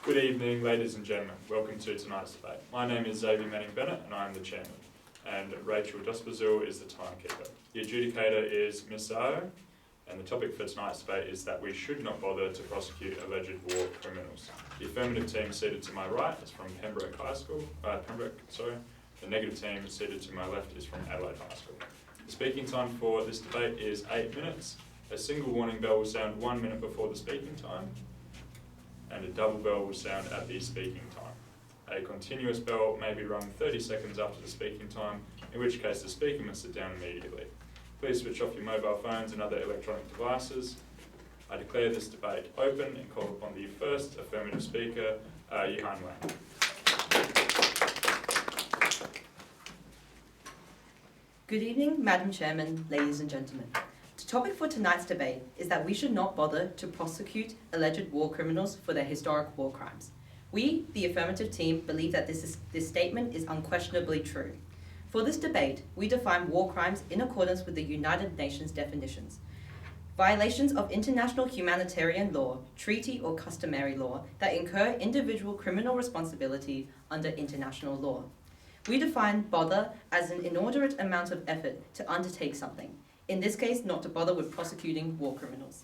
Good evening, ladies and gentlemen. Welcome to tonight's debate. My name is Xavier Manning-Bennett and I am the chairman. And Rachel Dospazil is the timekeeper. The adjudicator is Ms. Zao, and the topic for tonight's debate is that we should not bother to prosecute alleged war criminals. The affirmative team seated to my right is from Pembroke. The negative team seated to my left is from Adelaide High School. The speaking time for this debate is 8 minutes. A single warning bell will sound 1 minute before the speaking time, and a double bell will sound at the speaking time. A continuous bell may be rung 30 seconds after the speaking time, in which case the speaker must sit down immediately. Please switch off your mobile phones and other electronic devices. I declare this debate open and call upon the first affirmative speaker, Johan Wang. Good evening, Madam Chairman, ladies and gentlemen. The topic for tonight's debate is that we should not bother to prosecute alleged war criminals for their historic war crimes. We, the affirmative team, believe that this statement is unquestionably true. For this debate, we define war crimes in accordance with the United Nations definitions. Violations of international humanitarian law, treaty or customary law that incur individual criminal responsibility under international law. We define bother as an inordinate amount of effort to undertake something, in this case not to bother with prosecuting war criminals.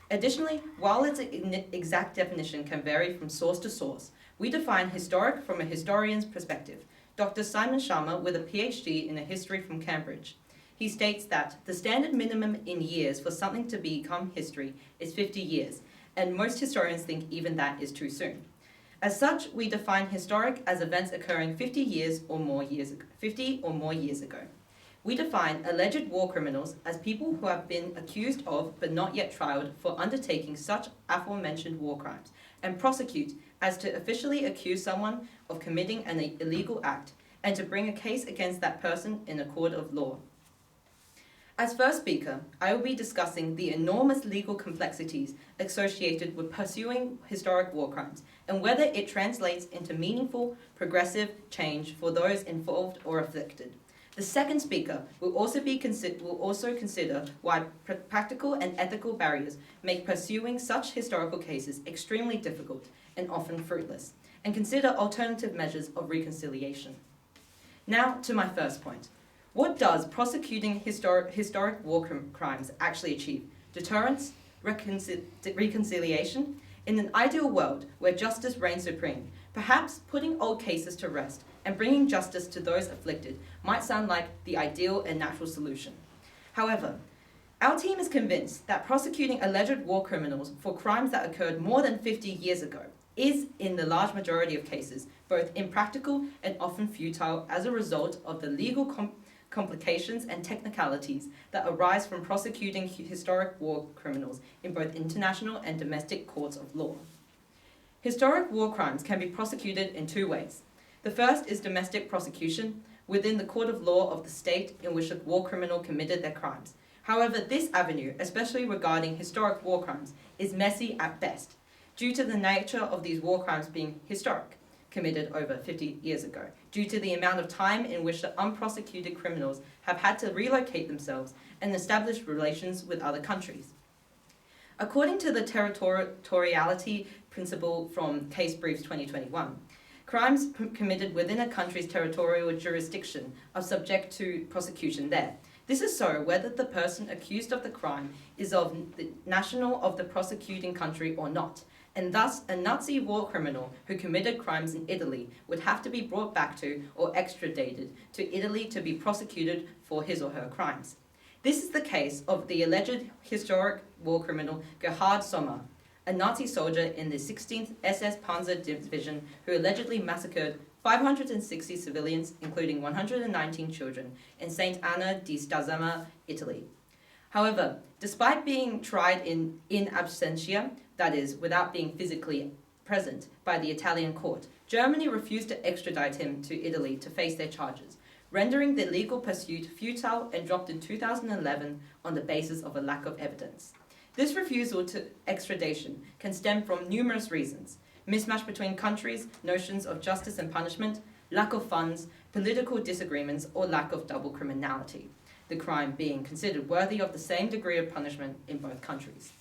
Additionally, while its exact definition can vary from source to source, we define historic from a historian's perspective. Dr. Simon Sharma, with a PhD in history from Cambridge, he states that the standard minimum in years for something to become history is 50 years, and most historians think even that is too soon. As such, we define historic as events occurring 50 or more years ago. We define alleged war criminals as people who have been accused of but not yet tried for undertaking such aforementioned war crimes, and prosecute as to officially accuse someone of committing an illegal act and to bring a case against that person in a court of law. As first speaker, I will be discussing the enormous legal complexities associated with pursuing historic war crimes and whether it translates into meaningful, progressive change for those involved or afflicted. The second speaker will also consider why practical and ethical barriers make pursuing such historical cases extremely difficult and often fruitless, and consider alternative measures of reconciliation. Now to my first point. What does prosecuting historic war crimes actually achieve? Deterrence? Reconciliation? In an ideal world where justice reigns supreme, perhaps putting old cases to rest and bringing justice to those afflicted might sound like the ideal and natural solution. However, our team is convinced that prosecuting alleged war criminals for crimes that occurred more than 50 years ago is, in the large majority of cases, both impractical and often futile as a result of the legal complications and technicalities that arise from prosecuting historic war criminals in both international and domestic courts of law. Historic war crimes can be prosecuted in two ways. The first is domestic prosecution within the court of law of the state in which a war criminal committed their crimes. However, this avenue, especially regarding historic war crimes, is messy at best, due to the nature of these war crimes being historic, committed over 50 years ago, due to the amount of time in which the unprosecuted criminals have had to relocate themselves and establish relations with other countries. According to the territoriality principle from Case Briefs 2021, crimes committed within a country's territorial jurisdiction are subject to prosecution there. This is so whether the person accused of the crime is of the national of the prosecuting country or not, and thus a Nazi war criminal who committed crimes in Italy would have to be brought back to or extradited to Italy to be prosecuted for his or her crimes. This is the case of the alleged historic war criminal Gerhard Sommer, a Nazi soldier in the 16th SS Panzer Division who allegedly massacred 560 civilians, including 119 children, in St. Anna di Stazzema, Italy. However, despite being tried in absentia, that is, without being physically present, by the Italian court, Germany refused to extradite him to Italy to face their charges, rendering the legal pursuit futile and dropped in 2011 on the basis of a lack of evidence. This refusal to extradition can stem from numerous reasons: mismatch between countries, notions of justice and punishment, lack of funds, political disagreements, or lack of double criminality, the crime being considered worthy of the same degree of punishment in both countries.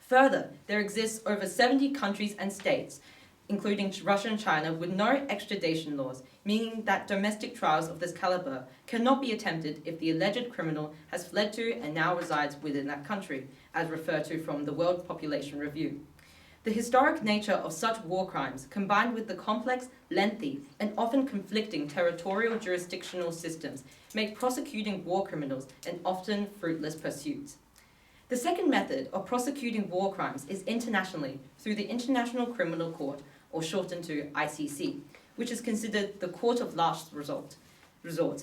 Further, there exists over 70 countries and states including Russia and China, with no extradition laws, meaning that domestic trials of this caliber cannot be attempted if the alleged criminal has fled to and now resides within that country, as referred to from the World Population Review. The historic nature of such war crimes, combined with the complex, lengthy, and often conflicting territorial jurisdictional systems, make prosecuting war criminals an often fruitless pursuit. The second method of prosecuting war crimes is internationally, through the International Criminal Court, or shortened to ICC, which is considered the court of last resort,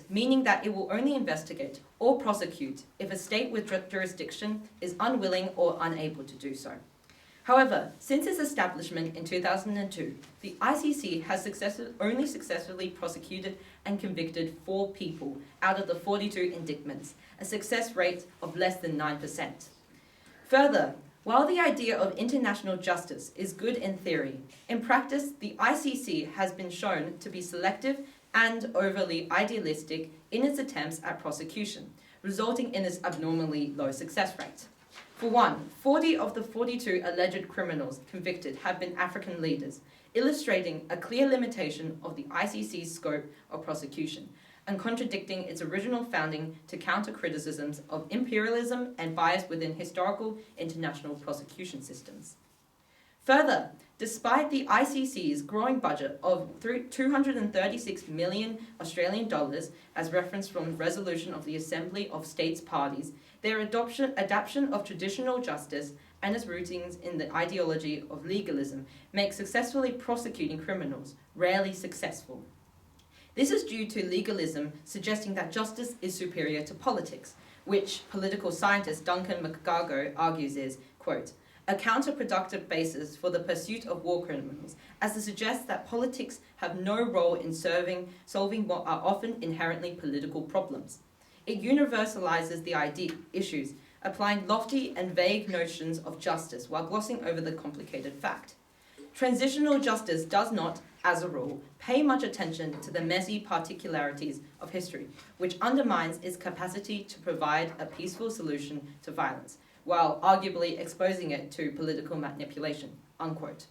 meaning that it will only investigate or prosecute if a state with jurisdiction is unwilling or unable to do so. However, since its establishment in 2002, the ICC has only successfully prosecuted and convicted 4 people out of the 42 indictments, a success rate of less than 9%. Further, while the idea of international justice is good in theory, in practice, the ICC has been shown to be selective and overly idealistic in its attempts at prosecution, resulting in its abnormally low success rate. For one, 40 of the 42 alleged criminals convicted have been African leaders, illustrating a clear limitation of the ICC's scope of prosecution, and contradicting its original founding to counter criticisms of imperialism and bias within historical international prosecution systems. Further, despite the ICC's growing budget of 236 million Australian dollars, as referenced from the resolution of the Assembly of States Parties, their adoption of traditional justice and its rootings in the ideology of legalism make successfully prosecuting criminals rarely successful. This is due to legalism suggesting that justice is superior to politics, which political scientist Duncan McGargo argues is, quote, a counterproductive basis for the pursuit of war criminals, as it suggests that politics have no role in solving what are often inherently political problems. It universalizes the issues, applying lofty and vague notions of justice while glossing over the complicated fact. Transitional justice does not, as a rule, pay much attention to the messy particularities of history, which undermines its capacity to provide a peaceful solution to violence, while arguably exposing it to political manipulation, unquote.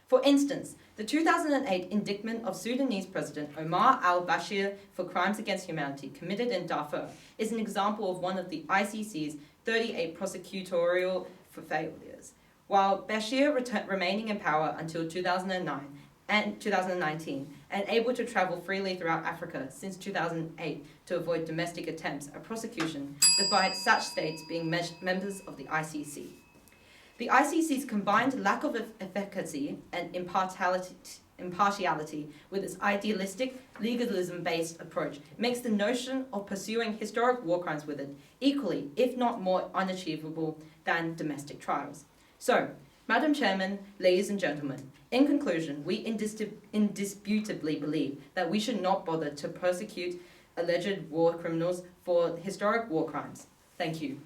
For instance, the 2008 indictment of Sudanese President Omar al-Bashir for crimes against humanity committed in Darfur is an example of one of the ICC's 38 prosecutorial failures. While Bashir remaining in power until 2009 and 2019 and able to travel freely throughout Africa since 2008 to avoid domestic attempts at prosecution, despite such states being members of the ICC. The ICC's combined lack of efficacy and impartiality with its idealistic, legalism-based approach makes the notion of pursuing historic war crimes with it equally, if not more, unachievable than domestic trials. So, Madam Chairman, ladies and gentlemen, in conclusion, we indisputably believe that we should not bother to prosecute alleged war criminals for historic war crimes. Thank you.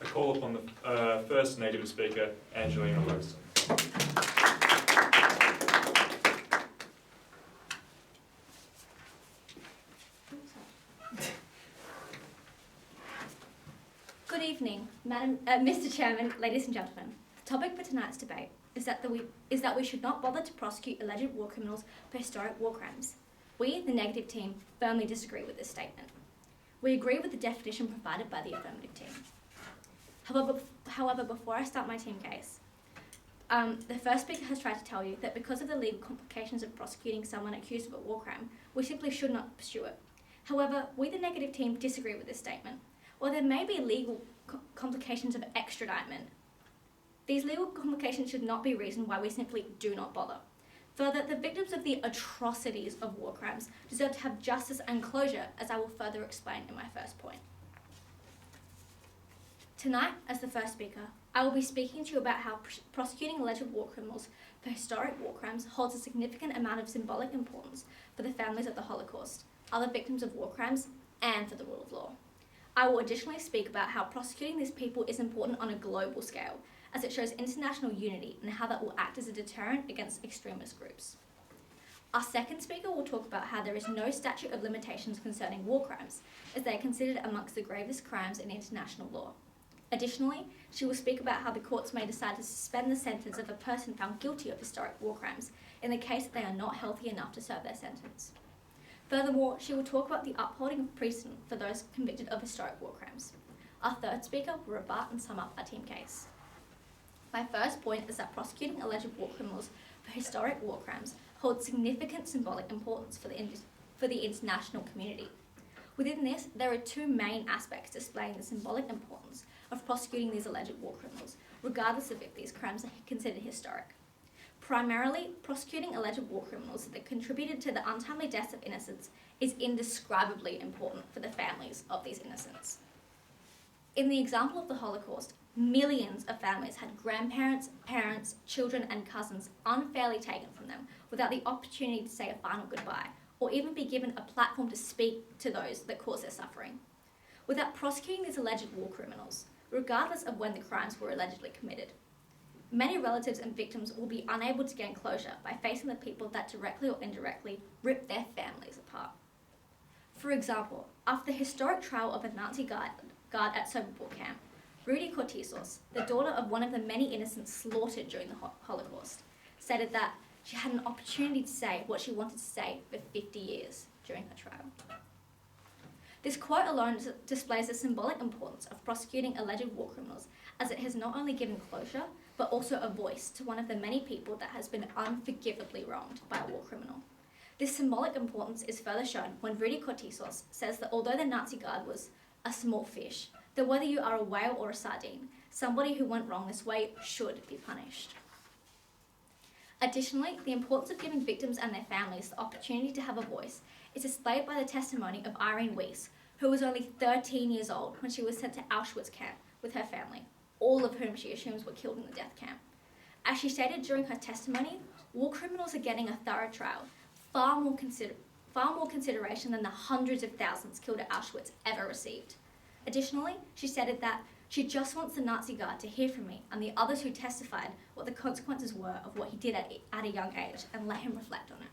I call upon the first Native speaker, Angelina Weston. Good evening, Mr. Chairman, ladies and gentlemen. The topic for tonight's debate is that we should not bother to prosecute alleged war criminals for historic war crimes. We, the negative team, firmly disagree with this statement. We agree with the definition provided by the affirmative team. However, before I start my team case, the first speaker has tried to tell you that because of the legal complications of prosecuting someone accused of a war crime, we simply should not pursue it. However, we, the negative team, disagree with this statement. While there may be legal complications of extraditement, these legal complications should not be reason why we simply do not bother. Further, the victims of the atrocities of war crimes deserve to have justice and closure, as I will further explain in my first point. Tonight, as the first speaker, I will be speaking to you about how prosecuting alleged war criminals for historic war crimes holds a significant amount of symbolic importance for the families of the Holocaust, other victims of war crimes, and for the rule of law. I will additionally speak about how prosecuting these people is important on a global scale, as it shows international unity and how that will act as a deterrent against extremist groups. Our second speaker will talk about how there is no statute of limitations concerning war crimes, as they are considered amongst the gravest crimes in international law. Additionally, she will speak about how the courts may decide to suspend the sentence of a person found guilty of historic war crimes in the case that they are not healthy enough to serve their sentence. Furthermore, she will talk about the upholding of precedent for those convicted of historic war crimes. Our third speaker will rebut and sum up our team case. My first point is that prosecuting alleged war criminals for historic war crimes holds significant symbolic importance for the international community. Within this, there are two main aspects displaying the symbolic importance of prosecuting these alleged war criminals, regardless of if these crimes are considered historic. Primarily, prosecuting alleged war criminals that contributed to the untimely deaths of innocents is indescribably important for the families of these innocents. In the example of the Holocaust, millions of families had grandparents, parents, children, and cousins unfairly taken from them without the opportunity to say a final goodbye, or even be given a platform to speak to those that caused their suffering. Without prosecuting these alleged war criminals, regardless of when the crimes were allegedly committed, many relatives and victims will be unable to gain closure by facing the people that directly or indirectly ripped their families apart. For example, after the historic trial of a Nazi guard at Pembroke camp, Rudy Cortisos, the daughter of one of the many innocents slaughtered during the Holocaust, stated that she had an opportunity to say what she wanted to say for 50 years during her trial. This quote alone displays the symbolic importance of prosecuting alleged war criminals, as it has not only given closure, but also a voice to one of the many people that has been unforgivably wronged by a war criminal. This symbolic importance is further shown when Rudy Cortisos says that although the Nazi guard was a small fish, that whether you are a whale or a sardine, somebody who went wrong this way should be punished. Additionally, the importance of giving victims and their families the opportunity to have a voice is displayed by the testimony of Irene Weiss, who was only 13 years old when she was sent to Auschwitz camp with her family, all of whom she assumes were killed in the death camp. As she stated during her testimony, war criminals are getting a thorough trial, far more consideration than the hundreds of thousands killed at Auschwitz ever received. Additionally, she stated that she just wants the Nazi guard to hear from me and the others who testified what the consequences were of what he did at a young age and let him reflect on it.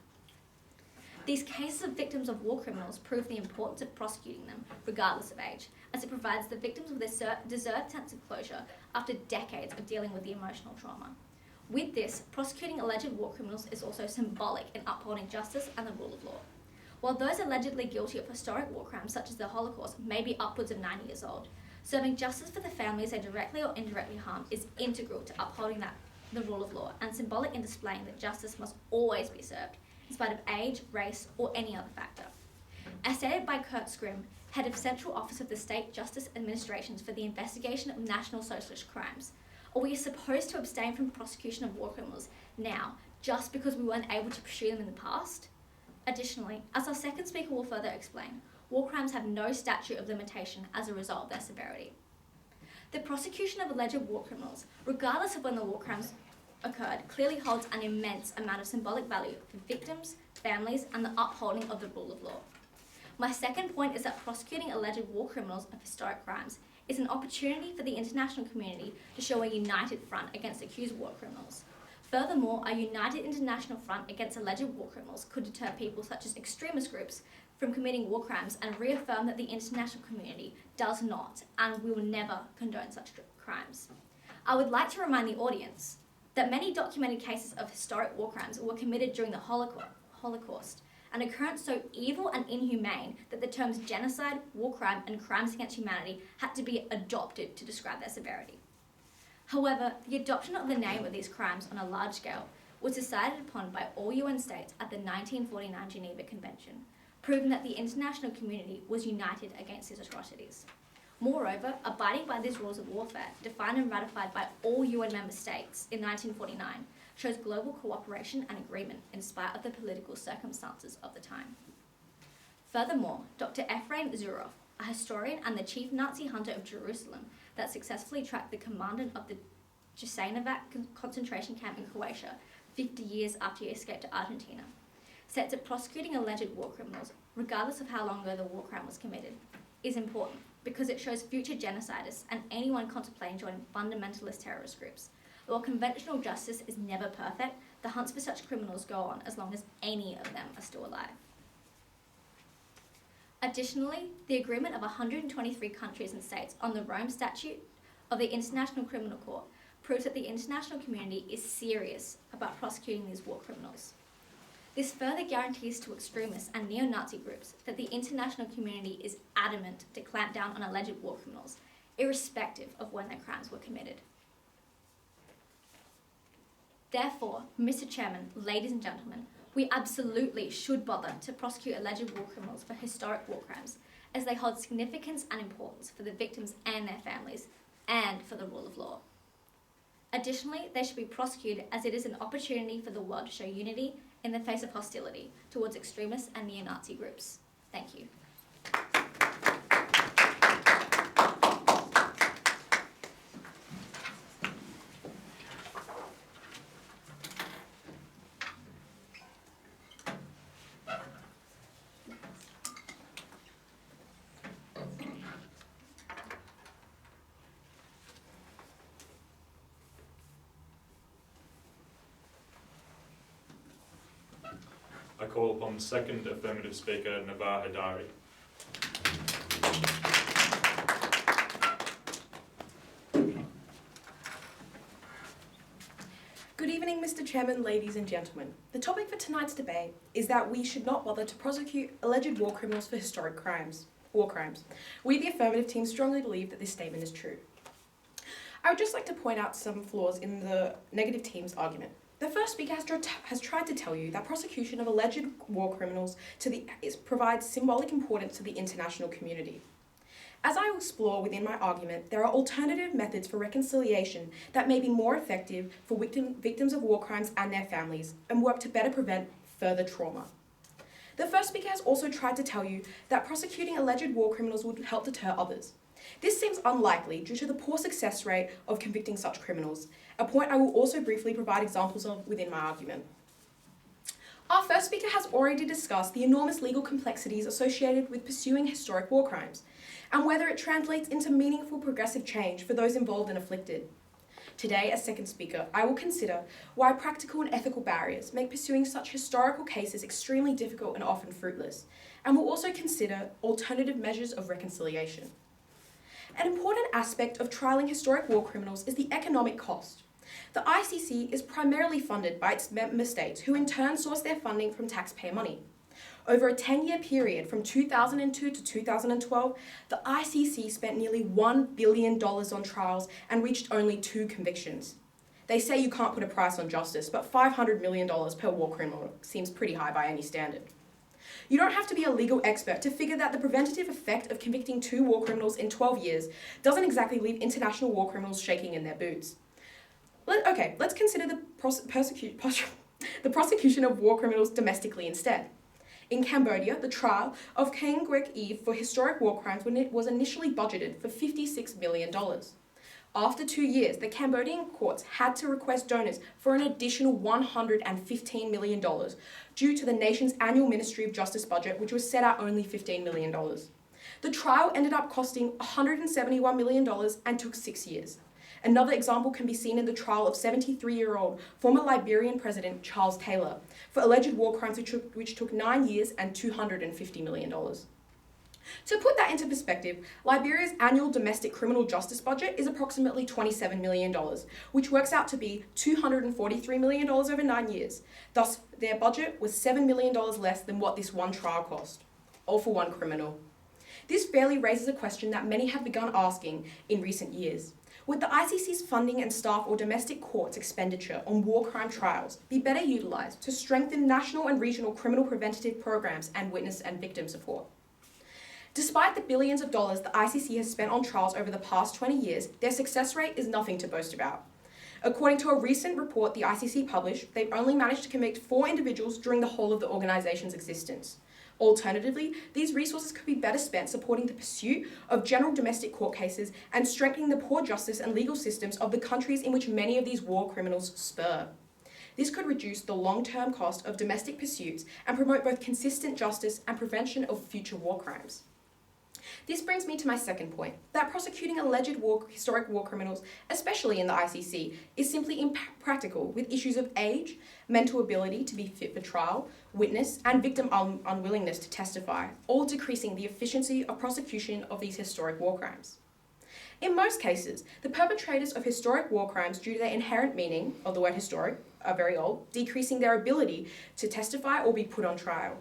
These cases of victims of war criminals prove the importance of prosecuting them, regardless of age, as it provides the victims with a deserved sense of closure after decades of dealing with the emotional trauma. With this, prosecuting alleged war criminals is also symbolic in upholding justice and the rule of law. While those allegedly guilty of historic war crimes such as the Holocaust may be upwards of 90 years old, serving justice for the families they directly or indirectly harmed is integral to upholding the rule of law and symbolic in displaying that justice must always be served, in spite of age, race, or any other factor. As stated by Kurt Scrim, head of Central Office of the State Justice Administrations for the Investigation of National Socialist Crimes, are we supposed to abstain from prosecution of war criminals now just because we weren't able to pursue them in the past? Additionally, as our second speaker will further explain, war crimes have no statute of limitation as a result of their severity. The prosecution of alleged war criminals, regardless of when the war crimes occurred, clearly holds an immense amount of symbolic value for victims, families, and the upholding of the rule of law. My second point is that prosecuting alleged war criminals of historic crimes is an opportunity for the international community to show a united front against accused war criminals. Furthermore, a united international front against alleged war criminals could deter people such as extremist groups from committing war crimes and reaffirm that the international community does not and will never condone such crimes. I would like to remind the audience that many documented cases of historic war crimes were committed during the Holocaust, an occurrence so evil and inhumane that the terms genocide, war crime, and crimes against humanity had to be adopted to describe their severity. However, the adoption of the name of these crimes on a large scale was decided upon by all UN states at the 1949 Geneva Convention, proving that the international community was united against these atrocities. Moreover, abiding by these rules of warfare, defined and ratified by all UN member states in 1949, shows global cooperation and agreement in spite of the political circumstances of the time. Furthermore, Dr. Ephraim Zuroff, a historian and the chief Nazi hunter of Jerusalem that successfully tracked the commandant of the Jasenovac concentration camp in Croatia 50 years after he escaped to Argentina, sets that prosecuting alleged war criminals, regardless of how long ago the war crime was committed, is important because it shows future genocidists and anyone contemplating joining fundamentalist terrorist groups. While conventional justice is never perfect, the hunts for such criminals go on as long as any of them are still alive. Additionally, the agreement of 123 countries and states on the Rome Statute of the International Criminal Court proves that the international community is serious about prosecuting these war criminals. This further guarantees to extremists and neo-Nazi groups that the international community is adamant to clamp down on alleged war criminals, irrespective of when their crimes were committed. Therefore, Mr. Chairman, ladies and gentlemen, we absolutely should bother to prosecute alleged war criminals for historic war crimes, as they hold significance and importance for the victims and their families, and for the rule of law. Additionally, they should be prosecuted as it is an opportunity for the world to show unity in the face of hostility towards extremists and neo-Nazi groups. Thank you. I call upon the second affirmative speaker, Navar Hadari. Good evening, Mr. Chairman, ladies and gentlemen. The topic for tonight's debate is that we should not bother to prosecute alleged war criminals for historic crimes, war crimes. We, the affirmative team, strongly believe that this statement is true. I would just like to point out some flaws in the negative team's argument. The first speaker has tried to tell you that prosecution of alleged war criminals provides symbolic importance to the international community. As I will explore within my argument, there are alternative methods for reconciliation that may be more effective for victims of war crimes and their families, and work to better prevent further trauma. The first speaker has also tried to tell you that prosecuting alleged war criminals would help deter others. This seems unlikely due to the poor success rate of convicting such criminals, a point I will also briefly provide examples of within my argument. Our first speaker has already discussed the enormous legal complexities associated with pursuing historic war crimes, and whether it translates into meaningful progressive change for those involved and afflicted. Today, as second speaker, I will consider why practical and ethical barriers make pursuing such historical cases extremely difficult and often fruitless, and will also consider alternative measures of reconciliation. An important aspect of trialling historic war criminals is the economic cost. The ICC is primarily funded by its member states, who in turn source their funding from taxpayer money. Over a 10-year period from 2002 to 2012, the ICC spent nearly $1 billion on trials and reached only 2 convictions. They say you can't put a price on justice, but $500 million per war criminal seems pretty high by any standard. You don't have to be a legal expert to figure that the preventative effect of convicting 2 war criminals in 12 years doesn't exactly leave international war criminals shaking in their boots. Let's consider the prosecution of war criminals domestically instead. In Cambodia, the trial of Kang Gwek Eve for historic war crimes was initially budgeted for $56 million. After 2 years, the Cambodian courts had to request donors for an additional $115 million due to the nation's annual Ministry of Justice budget, which was set at only $15 million. The trial ended up costing $171 million and took 6 years. Another example can be seen in the trial of 73-year-old former Liberian President Charles Taylor for alleged war crimes which took 9 years and $250 million. To put that into perspective, Liberia's annual domestic criminal justice budget is approximately $27 million, which works out to be $243 million over 9 years. Thus, their budget was $7 million less than what this one trial cost, all for one criminal. This fairly raises a question that many have begun asking in recent years. Would the ICC's funding and staff or domestic courts' expenditure on war crime trials be better utilised to strengthen national and regional criminal preventative programs and witness and victim support? Despite the billions of dollars the ICC has spent on trials over the past 20 years, their success rate is nothing to boast about. According to a recent report the ICC published, they've only managed to convict 4 individuals during the whole of the organisation's existence. Alternatively, these resources could be better spent supporting the pursuit of general domestic court cases and strengthening the poor justice and legal systems of the countries in which many of these war criminals spur. This could reduce the long-term cost of domestic pursuits and promote both consistent justice and prevention of future war crimes. This brings me to my second point, that prosecuting alleged historic war criminals, especially in the ICC, is simply impractical with issues of age, mental ability to be fit for trial, witness, and victim unwillingness to testify, all decreasing the efficiency of prosecution of these historic war crimes. In most cases, the perpetrators of historic war crimes, due to their inherent meaning of the word historic, are very old, decreasing their ability to testify or be put on trial.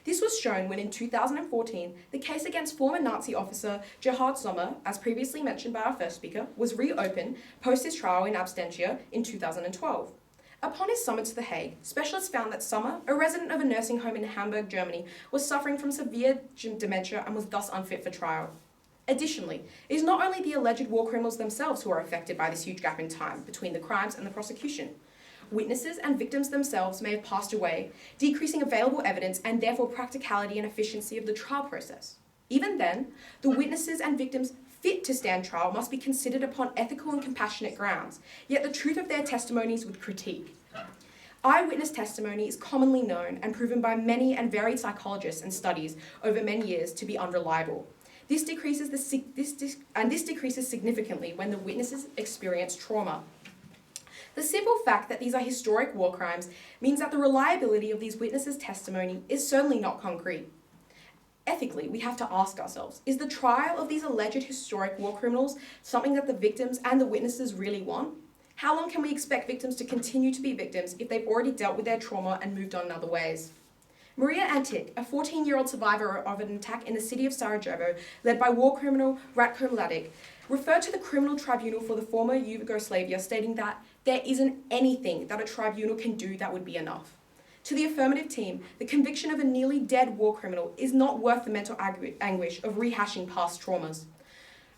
This was shown when in 2014, the case against former Nazi officer Gerhard Sommer, as previously mentioned by our first speaker, was reopened post his trial in absentia in 2012. Upon his summons to The Hague, specialists found that Sommer, a resident of a nursing home in Hamburg, Germany, was suffering from severe dementia and was thus unfit for trial. Additionally, it is not only the alleged war criminals themselves who are affected by this huge gap in time between the crimes and the prosecution. Witnesses and victims themselves may have passed away, decreasing available evidence and therefore practicality and efficiency of the trial process. Even then, the witnesses and victims fit to stand trial must be considered upon ethical and compassionate grounds, yet the truth of their testimonies would critique. Eyewitness testimony is commonly known and proven by many and varied psychologists and studies over many years to be unreliable. This decreases significantly when the witnesses experience trauma. The simple fact that these are historic war crimes means that the reliability of these witnesses' testimony is certainly not concrete. Ethically, we have to ask ourselves, is the trial of these alleged historic war criminals something that the victims and the witnesses really want? How long can we expect victims to continue to be victims if they've already dealt with their trauma and moved on in other ways? Maria Antic, a 14-year-old survivor of an attack in the city of Sarajevo led by war criminal Ratko Mladic, referred to the criminal tribunal for the former Yugoslavia, stating that there isn't anything that a tribunal can do that would be enough. To the affirmative team, the conviction of a nearly dead war criminal is not worth the mental anguish of rehashing past traumas.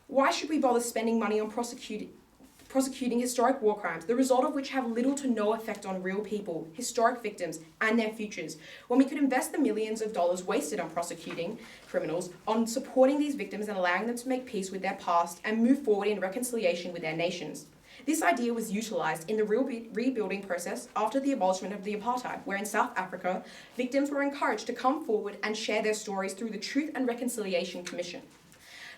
Why should we bother spending money on prosecuting historic war crimes, the result of which have little to no effect on real people, historic victims, and their futures, when we could invest the millions of dollars wasted on prosecuting criminals, on supporting these victims and allowing them to make peace with their past and move forward in reconciliation with their nations? This idea was utilised in the rebuilding process after the abolishment of the apartheid, where in South Africa, victims were encouraged to come forward and share their stories through the Truth and Reconciliation Commission.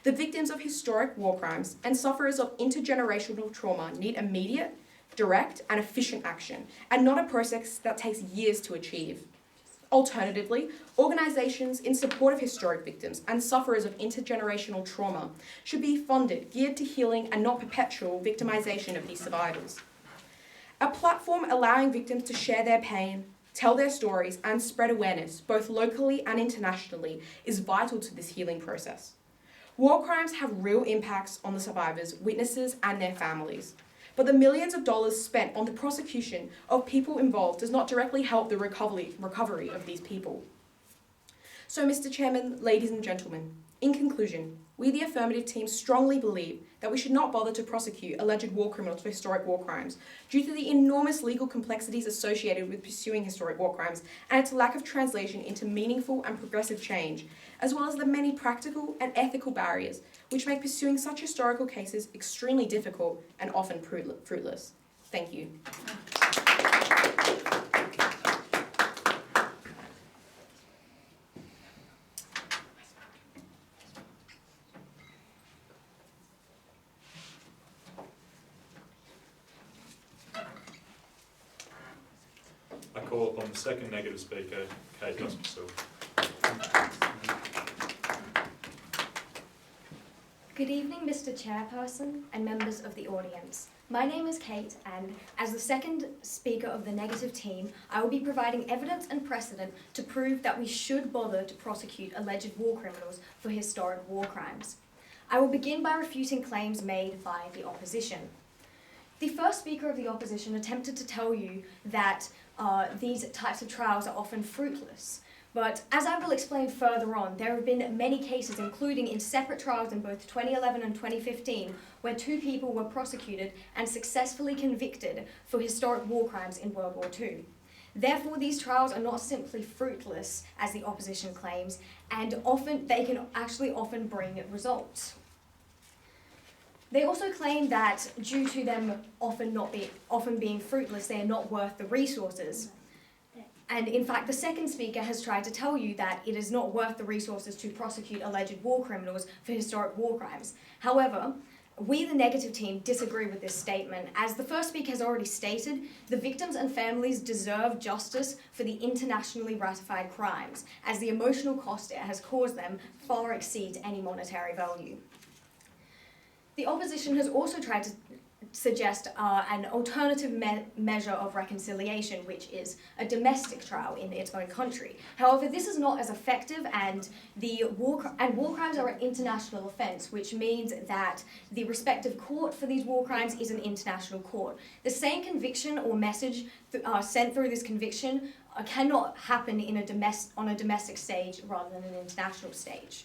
The victims of historic war crimes and sufferers of intergenerational trauma need immediate, direct, and efficient action, and not a process that takes years to achieve. Alternatively, organisations in support of historic victims and sufferers of intergenerational trauma should be funded, geared to healing and not perpetual victimisation of these survivors. A platform allowing victims to share their pain, tell their stories, and spread awareness, both locally and internationally, is vital to this healing process. War crimes have real impacts on the survivors, witnesses, and their families. But the millions of dollars spent on the prosecution of people involved does not directly help the recovery of these people. So, Mr. Chairman, ladies and gentlemen, in conclusion, we the affirmative team strongly believe that we should not bother to prosecute alleged war criminals for historic war crimes due to the enormous legal complexities associated with pursuing historic war crimes and its lack of translation into meaningful and progressive change, as well as the many practical and ethical barriers which make pursuing such historical cases extremely difficult and often fruitless. Thank you. I call upon the second negative speaker, Kate Hospital. Good evening, Mr. Chairperson and members of the audience. My name is Kate, and as the second speaker of the negative team, I will be providing evidence and precedent to prove that we should bother to prosecute alleged war criminals for historic war crimes. I will begin by refuting claims made by the opposition. The first speaker of the opposition attempted to tell you that these types of trials are often fruitless. But as I will explain further on, there have been many cases, including in separate trials in both 2011 and 2015, where 2 people were prosecuted and successfully convicted for historic war crimes in World War II. Therefore, these trials are not simply fruitless, as the opposition claims, and often they can actually often bring results. They also claim that due to them often being fruitless, they are not worth the resources. And in fact, the second speaker has tried to tell you that it is not worth the resources to prosecute alleged war criminals for historic war crimes. However, we, the negative team, disagree with this statement. As the first speaker has already stated, the victims and families deserve justice for the internationally ratified crimes, as the emotional cost it has caused them far exceeds any monetary value. The opposition has also tried to suggest an alternative measure of reconciliation, which is a domestic trial in its own country. However, this is not as effective, and war crimes are an international offence, which means that the respective court for these war crimes is an international court. The same conviction or message sent through this conviction cannot happen on a domestic stage rather than an international stage.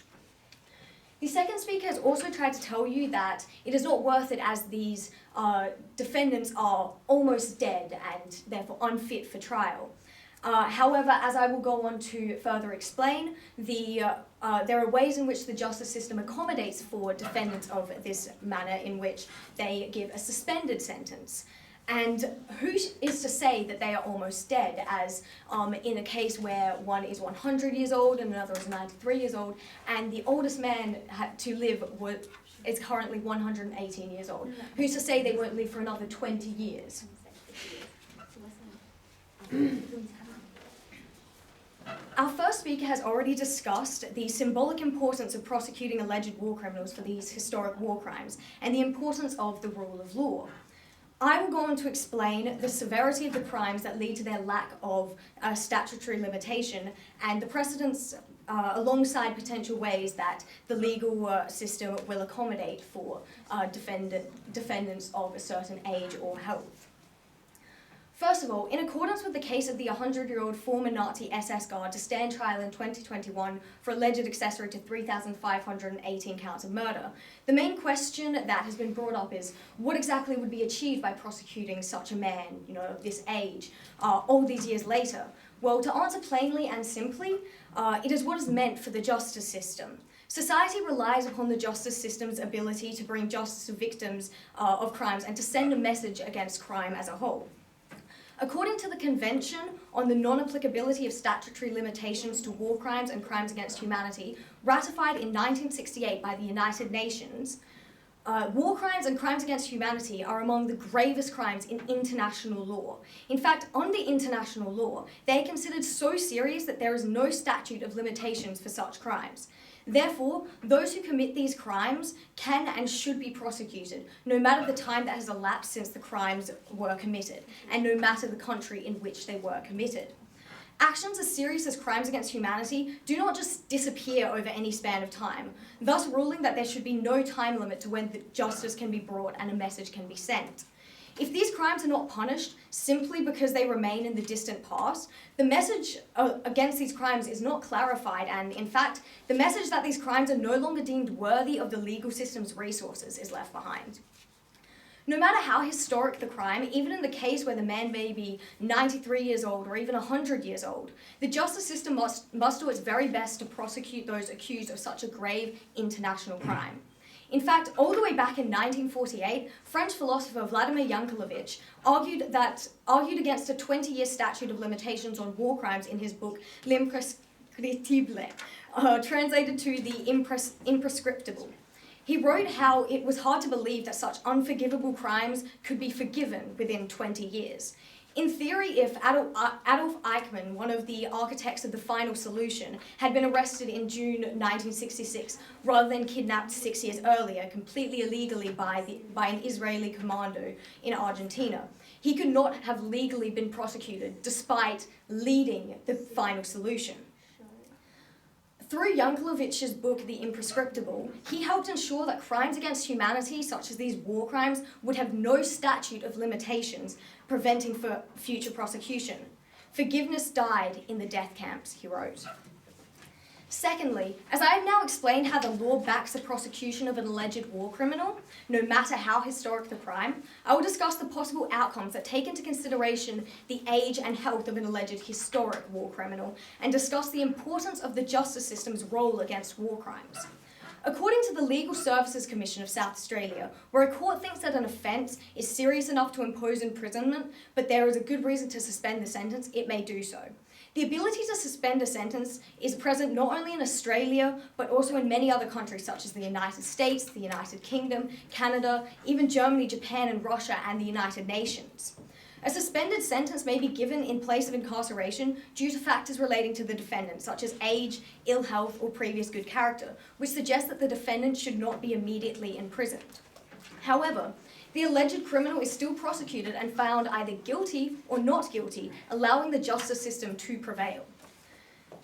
The second speaker has also tried to tell you that it is not worth it, as these defendants are almost dead and therefore unfit for trial. However, as I will go on to further explain, there are ways in which the justice system accommodates for defendants of this manner, in which they give a suspended sentence. And who is to say that they are almost dead, as in a case where one is 100 years old and another is 93 years old, and the oldest man to live is currently 118 years old. Who's to say they won't live for another 20 years? Our first speaker has already discussed the symbolic importance of prosecuting alleged war criminals for these historic war crimes, and the importance of the rule of law. I will go on to explain the severity of the crimes that lead to their lack of statutory limitation, and the precedents alongside potential ways that the legal system will accommodate for defendants of a certain age or health. First of all, in accordance with the case of the 100-year-old former Nazi SS guard to stand trial in 2021 for alleged accessory to 3,518 counts of murder, the main question that has been brought up is what exactly would be achieved by prosecuting such a man, of this age, all these years later? Well, to answer plainly and simply, it is what is meant for the justice system. Society relies upon the justice system's ability to bring justice to victims of crimes and to send a message against crime as a whole. According to the Convention on the Non-Applicability of Statutory Limitations to War Crimes and Crimes Against Humanity, ratified in 1968 by the United Nations, war crimes and crimes against humanity are among the gravest crimes in international law. In fact, under international law, they are considered so serious that there is no statute of limitations for such crimes. Therefore, those who commit these crimes can and should be prosecuted, no matter the time that has elapsed since the crimes were committed, and no matter the country in which they were committed. Actions as serious as crimes against humanity do not just disappear over any span of time, thus ruling that there should be no time limit to when the justice can be brought and a message can be sent. If these crimes are not punished simply because they remain in the distant past, the message against these crimes is not clarified, and in fact, the message that these crimes are no longer deemed worthy of the legal system's resources is left behind. No matter how historic the crime, even in the case where the man may be 93 years old or even 100 years old, the justice system must do its very best to prosecute those accused of such a grave international crime. In fact, all the way back in 1948, French philosopher Vladimir Yankelovich argued against a 20-year statute of limitations on war crimes in his book L'Imprescriptible, translated to the Imprescriptible. He wrote how it was hard to believe that such unforgivable crimes could be forgiven within 20 years. In theory, if Adolf Eichmann, one of the architects of the final solution, had been arrested in June 1966 rather than kidnapped 6 years earlier, completely illegally by an Israeli commando in Argentina, he could not have legally been prosecuted despite leading the final solution. Through Yankelovich's book, The Imprescriptible, he helped ensure that crimes against humanity, such as these war crimes, would have no statute of limitations preventing for future prosecution. Forgiveness died in the death camps, he wrote. Secondly, as I have now explained how the law backs the prosecution of an alleged war criminal, no matter how historic the crime, I will discuss the possible outcomes that take into consideration the age and health of an alleged historic war criminal, and discuss the importance of the justice system's role against war crimes. According to the Legal Services Commission of South Australia, where a court thinks that an offence is serious enough to impose imprisonment, but there is a good reason to suspend the sentence, it may do so. The ability to suspend a sentence is present not only in Australia, but also in many other countries such as the United States, the United Kingdom, Canada, even Germany, Japan, and Russia, and the United Nations. A suspended sentence may be given in place of incarceration due to factors relating to the defendant, such as age, ill health, or previous good character, which suggests that the defendant should not be immediately imprisoned. However, the alleged criminal is still prosecuted and found either guilty or not guilty, allowing the justice system to prevail.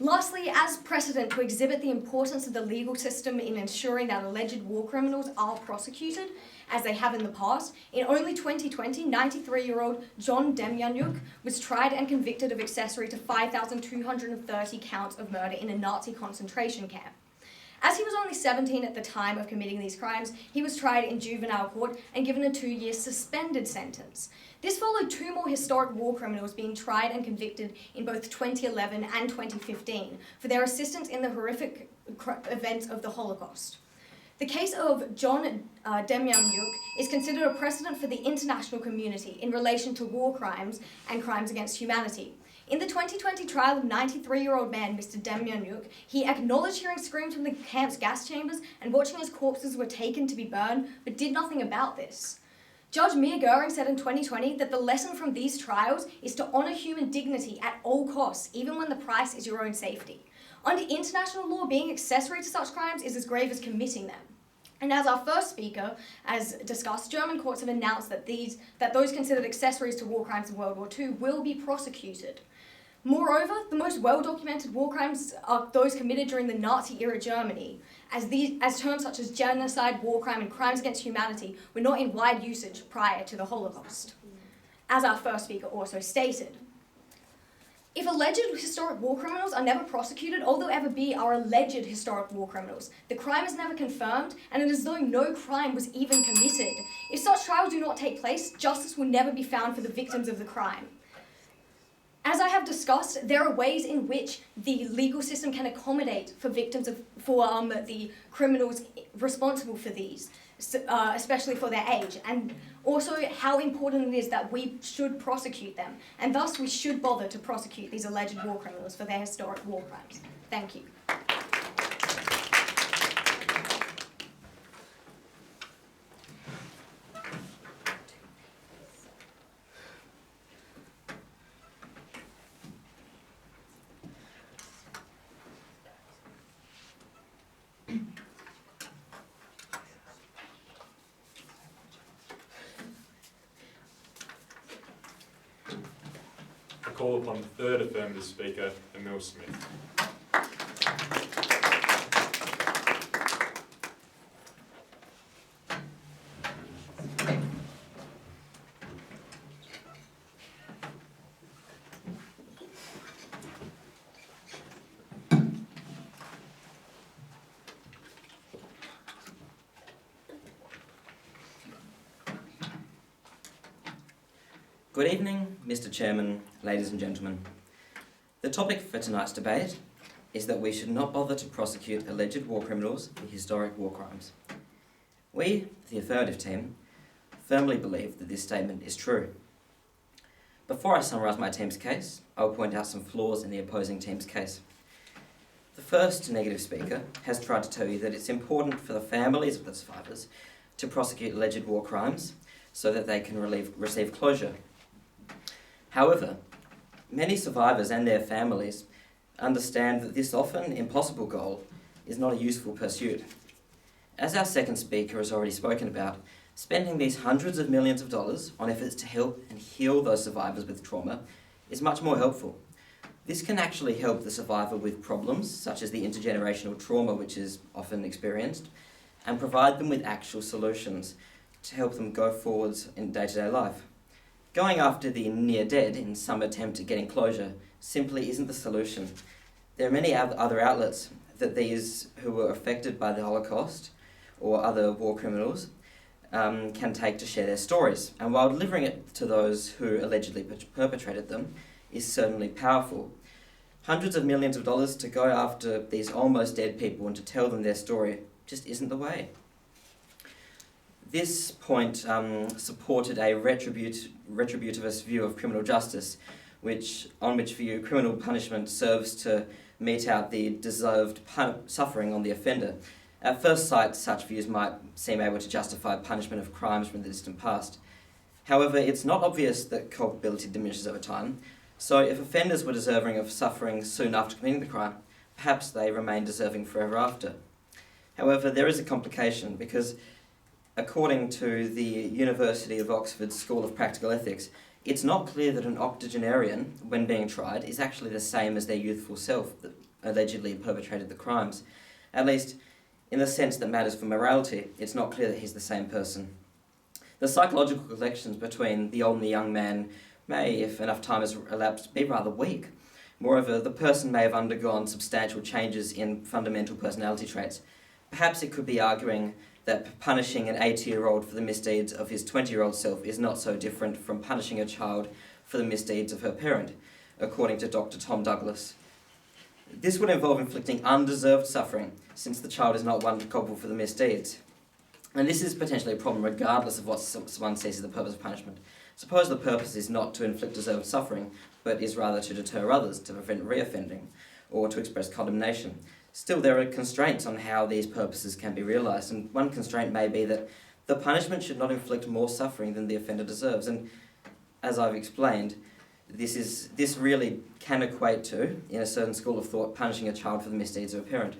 Lastly, as precedent to exhibit the importance of the legal system in ensuring that alleged war criminals are prosecuted, as they have in the past, in only 2020, 93-year-old John Demjanjuk was tried and convicted of accessory to 5,230 counts of murder in a Nazi concentration camp. As he was only 17 at the time of committing these crimes, he was tried in juvenile court and given a 2-year suspended sentence. This followed 2 more historic war criminals being tried and convicted in both 2011 and 2015 for their assistance in the horrific events of the Holocaust. The case of John Demjanjuk is considered a precedent for the international community in relation to war crimes and crimes against humanity. In the 2020 trial of 93-year-old man Mr. Demjanjuk, he acknowledged hearing screams from the camp's gas chambers and watching as corpses were taken to be burned, but did nothing about this. Judge Mia Goering said in 2020 that the lesson from these trials is to honour human dignity at all costs, even when the price is your own safety. Under international law, being accessory to such crimes is as grave as committing them. And as our first speaker has discussed, German courts have announced that those considered accessories to war crimes in World War II will be prosecuted. Moreover, the most well-documented war crimes are those committed during the Nazi-era Germany, as terms such as genocide, war crime, and crimes against humanity were not in wide usage prior to the Holocaust, as our first speaker also stated. If alleged historic war criminals are never prosecuted, all they'll ever be are alleged historic war criminals. The crime is never confirmed, and it is as though no crime was even committed. If such trials do not take place, justice will never be found for the victims of the crime. As I have discussed, there are ways in which the legal system can accommodate for victims for the criminals responsible for these, especially for their age, and also how important it is that we should prosecute them, and thus we should bother to prosecute these alleged war criminals for their historic war crimes. Thank you. Call upon the third affirmative speaker, Emil Smith. Good evening, Mr. Chairman, ladies and gentlemen. The topic for tonight's debate is that we should not bother to prosecute alleged war criminals for historic war crimes. We, the affirmative team, firmly believe that this statement is true. Before I summarise my team's case, I will point out some flaws in the opposing team's case. The first negative speaker has tried to tell you that it's important for the families of the survivors to prosecute alleged war crimes so that they can receive closure. However, many survivors and their families understand that this often impossible goal is not a useful pursuit. As our second speaker has already spoken about, spending these hundreds of millions of dollars on efforts to help and heal those survivors with trauma is much more helpful. This can actually help the survivor with problems, such as the intergenerational trauma which is often experienced, and provide them with actual solutions to help them go forwards in day-to-day life. Going after the near-dead in some attempt at getting closure simply isn't the solution. There are many other outlets that these who were affected by the Holocaust or other war criminals can take to share their stories, and while delivering it to those who allegedly perpetrated them is certainly powerful. Hundreds of millions of dollars to go after these almost dead people and to tell them their story just isn't the way. This point supported a retributivist view of criminal justice, on which view criminal punishment serves to mete out the deserved suffering on the offender. At first sight, such views might seem able to justify punishment of crimes from the distant past. However, it's not obvious that culpability diminishes over time, so if offenders were deserving of suffering soon after committing the crime, perhaps they remain deserving forever after. However, there is a complication because, according to the University of Oxford School of Practical Ethics, it's not clear that an octogenarian, when being tried, is actually the same as their youthful self that allegedly perpetrated the crimes. At least, in the sense that matters for morality, it's not clear that he's the same person. The psychological connections between the old and the young man may, if enough time has elapsed, be rather weak. Moreover, the person may have undergone substantial changes in fundamental personality traits. Perhaps it could be arguing that punishing an 80-year-old for the misdeeds of his 20-year-old self is not so different from punishing a child for the misdeeds of her parent, according to Dr. Tom Douglas. This would involve inflicting undeserved suffering, since the child is not one culpable for the misdeeds. And this is potentially a problem regardless of what one sees as the purpose of punishment. Suppose the purpose is not to inflict deserved suffering, but is rather to deter others, to prevent reoffending, or to express condemnation. Still, there are constraints on how these purposes can be realised, and one constraint may be that the punishment should not inflict more suffering than the offender deserves. And as I've explained, this really can equate to, in a certain school of thought, punishing a child for the misdeeds of a parent.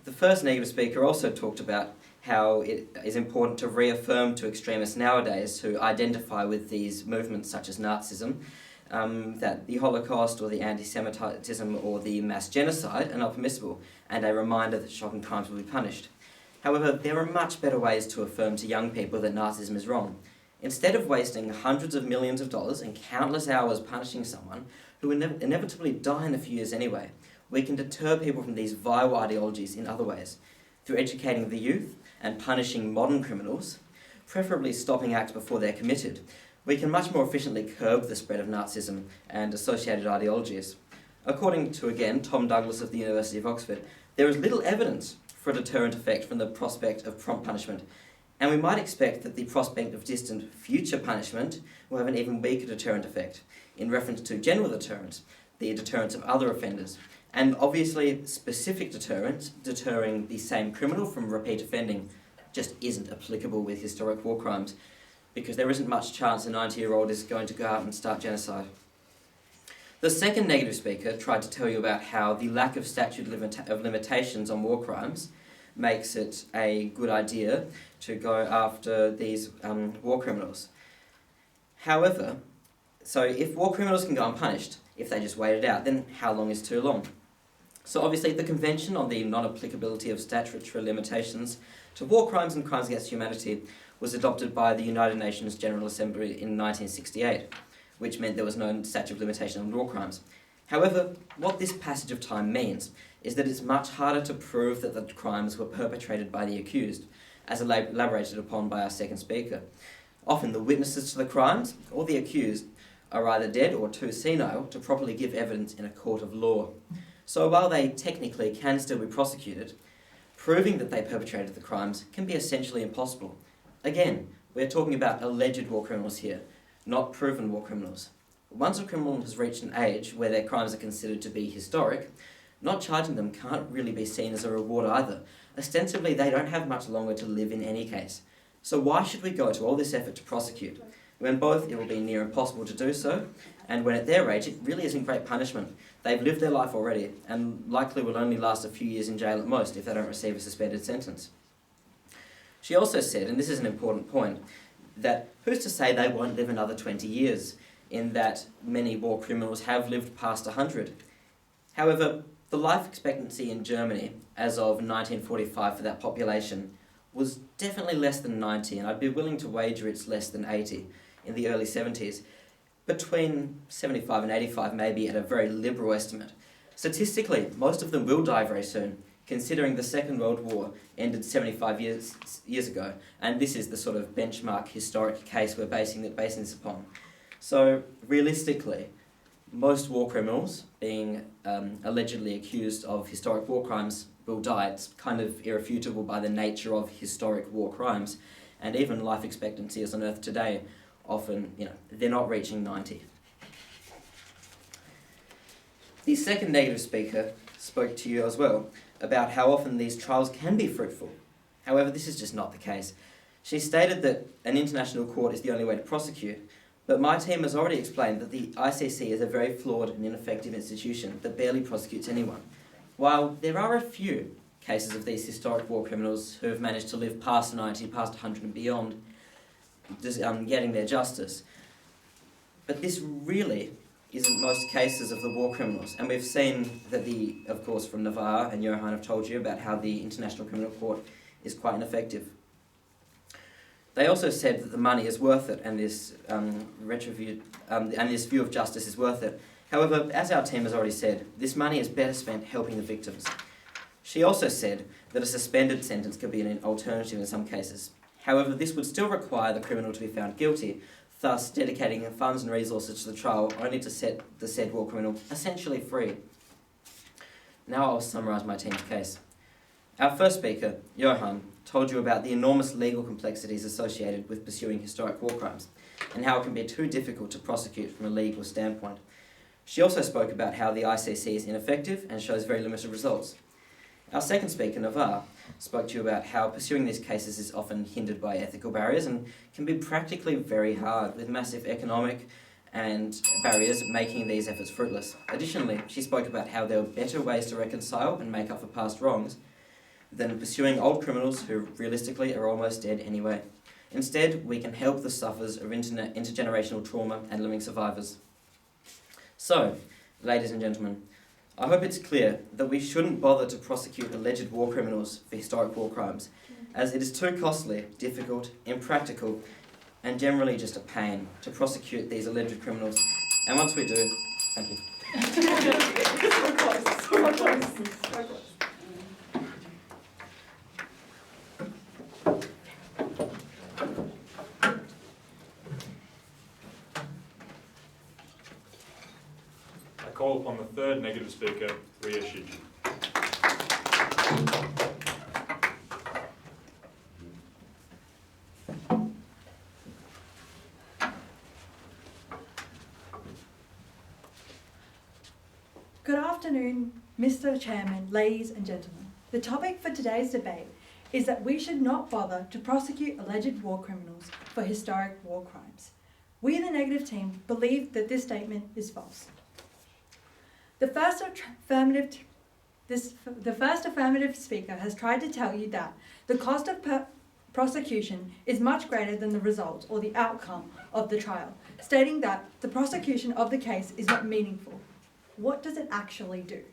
The first negative speaker also talked about how it is important to reaffirm to extremists nowadays who identify with these movements such as Nazism that the Holocaust or the anti-Semitism or the mass genocide are not permissible, and a reminder that shocking crimes will be punished. However, there are much better ways to affirm to young people that Nazism is wrong. Instead of wasting hundreds of millions of dollars and countless hours punishing someone who will inevitably die in a few years anyway, we can deter people from these vile ideologies in other ways, through educating the youth and punishing modern criminals, preferably stopping acts before they're committed. We can much more efficiently curb the spread of Nazism and associated ideologies. According to, again, Tom Douglas of the University of Oxford, there is little evidence for a deterrent effect from the prospect of prompt punishment, and we might expect that the prospect of distant future punishment will have an even weaker deterrent effect, in reference to general deterrence, the deterrence of other offenders, and obviously specific deterrence, deterring the same criminal from repeat offending, just isn't applicable with historic war crimes, because there isn't much chance a 90-year-old is going to go out and start genocide. The second negative speaker tried to tell you about how the lack of statute of limitations on war crimes makes it a good idea to go after these war criminals. However, so if war criminals can go unpunished, if they just wait it out, then how long is too long? So obviously the Convention on the Non-Applicability of Statutory Limitations to War Crimes and Crimes Against Humanity was adopted by the United Nations General Assembly in 1968, which meant there was no statute of limitation on war crimes. However, what this passage of time means is that it's much harder to prove that the crimes were perpetrated by the accused, as elaborated upon by our second speaker. Often the witnesses to the crimes, or the accused, are either dead or too senile to properly give evidence in a court of law. So while they technically can still be prosecuted, proving that they perpetrated the crimes can be essentially impossible. Again, we're talking about alleged war criminals here, not proven war criminals. Once a criminal has reached an age where their crimes are considered to be historic, not charging them can't really be seen as a reward either. Ostensibly, they don't have much longer to live in any case. So why should we go to all this effort to prosecute, when both it will be near impossible to do so, and when at their age it really isn't great punishment? They've lived their life already, and likely will only last a few years in jail at most if they don't receive a suspended sentence. She also said, and this is an important point, that who's to say they won't live another 20 years, in that many war criminals have lived past 100. However, the life expectancy in Germany, as of 1945 for that population, was definitely less than 90, and I'd be willing to wager it's less than 80 in the early 70s. Between 75 and 85 maybe at a very liberal estimate. Statistically, most of them will die very soon, considering the Second World War ended 75 years ago, and this is the sort of benchmark historic case we're basing this upon. So, realistically, most war criminals being allegedly accused of historic war crimes will die. It's kind of irrefutable by the nature of historic war crimes, and even life expectancies on Earth today often, they're not reaching 90. The second negative speaker spoke to you as well about how often these trials can be fruitful. However, this is just not the case. She stated that an international court is the only way to prosecute, but my team has already explained that the ICC is a very flawed and ineffective institution that barely prosecutes anyone. While there are a few cases of these historic war criminals who have managed to live past 90, past 100 and beyond, just getting their justice, but this really isn't most cases of the war criminals. And we've seen that of course, from Navarre and Johan have told you about how the International Criminal Court is quite ineffective. They also said that the money is worth it, and this this view of justice is worth it. However, as our team has already said, this money is better spent helping the victims. She also said that a suspended sentence could be an alternative in some cases. However, this would still require the criminal to be found guilty, thus dedicating funds and resources to the trial only to set the said war criminal essentially free. Now I'll summarise my team's case. Our first speaker, Johan, told you about the enormous legal complexities associated with pursuing historic war crimes, and how it can be too difficult to prosecute from a legal standpoint. She also spoke about how the ICC is ineffective and shows very limited results. Our second speaker, Navarre, spoke to you about how pursuing these cases is often hindered by ethical barriers and can be practically very hard, with massive economic and barriers making these efforts fruitless. Additionally, she spoke about how there are better ways to reconcile and make up for past wrongs than pursuing old criminals who realistically are almost dead anyway. Instead, we can help the sufferers of intergenerational trauma and living survivors. So, ladies and gentlemen, I hope it's clear that we shouldn't bother to prosecute alleged war criminals for historic war crimes, as it is too costly, difficult, impractical, and generally just a pain to prosecute these alleged criminals. And once we do, thank you. So close, so close, so close. I call upon the third negative speaker, Ria Shiji. Good afternoon, Mr. Chairman, ladies and gentlemen. The topic for today's debate is that we should not bother to prosecute alleged war criminals for historic war crimes. We, the negative team, believe that this statement is false. The first affirmative speaker has tried to tell you that the cost of prosecution is much greater than the result or the outcome of the trial, stating that the prosecution of the case is not meaningful. What does it actually do?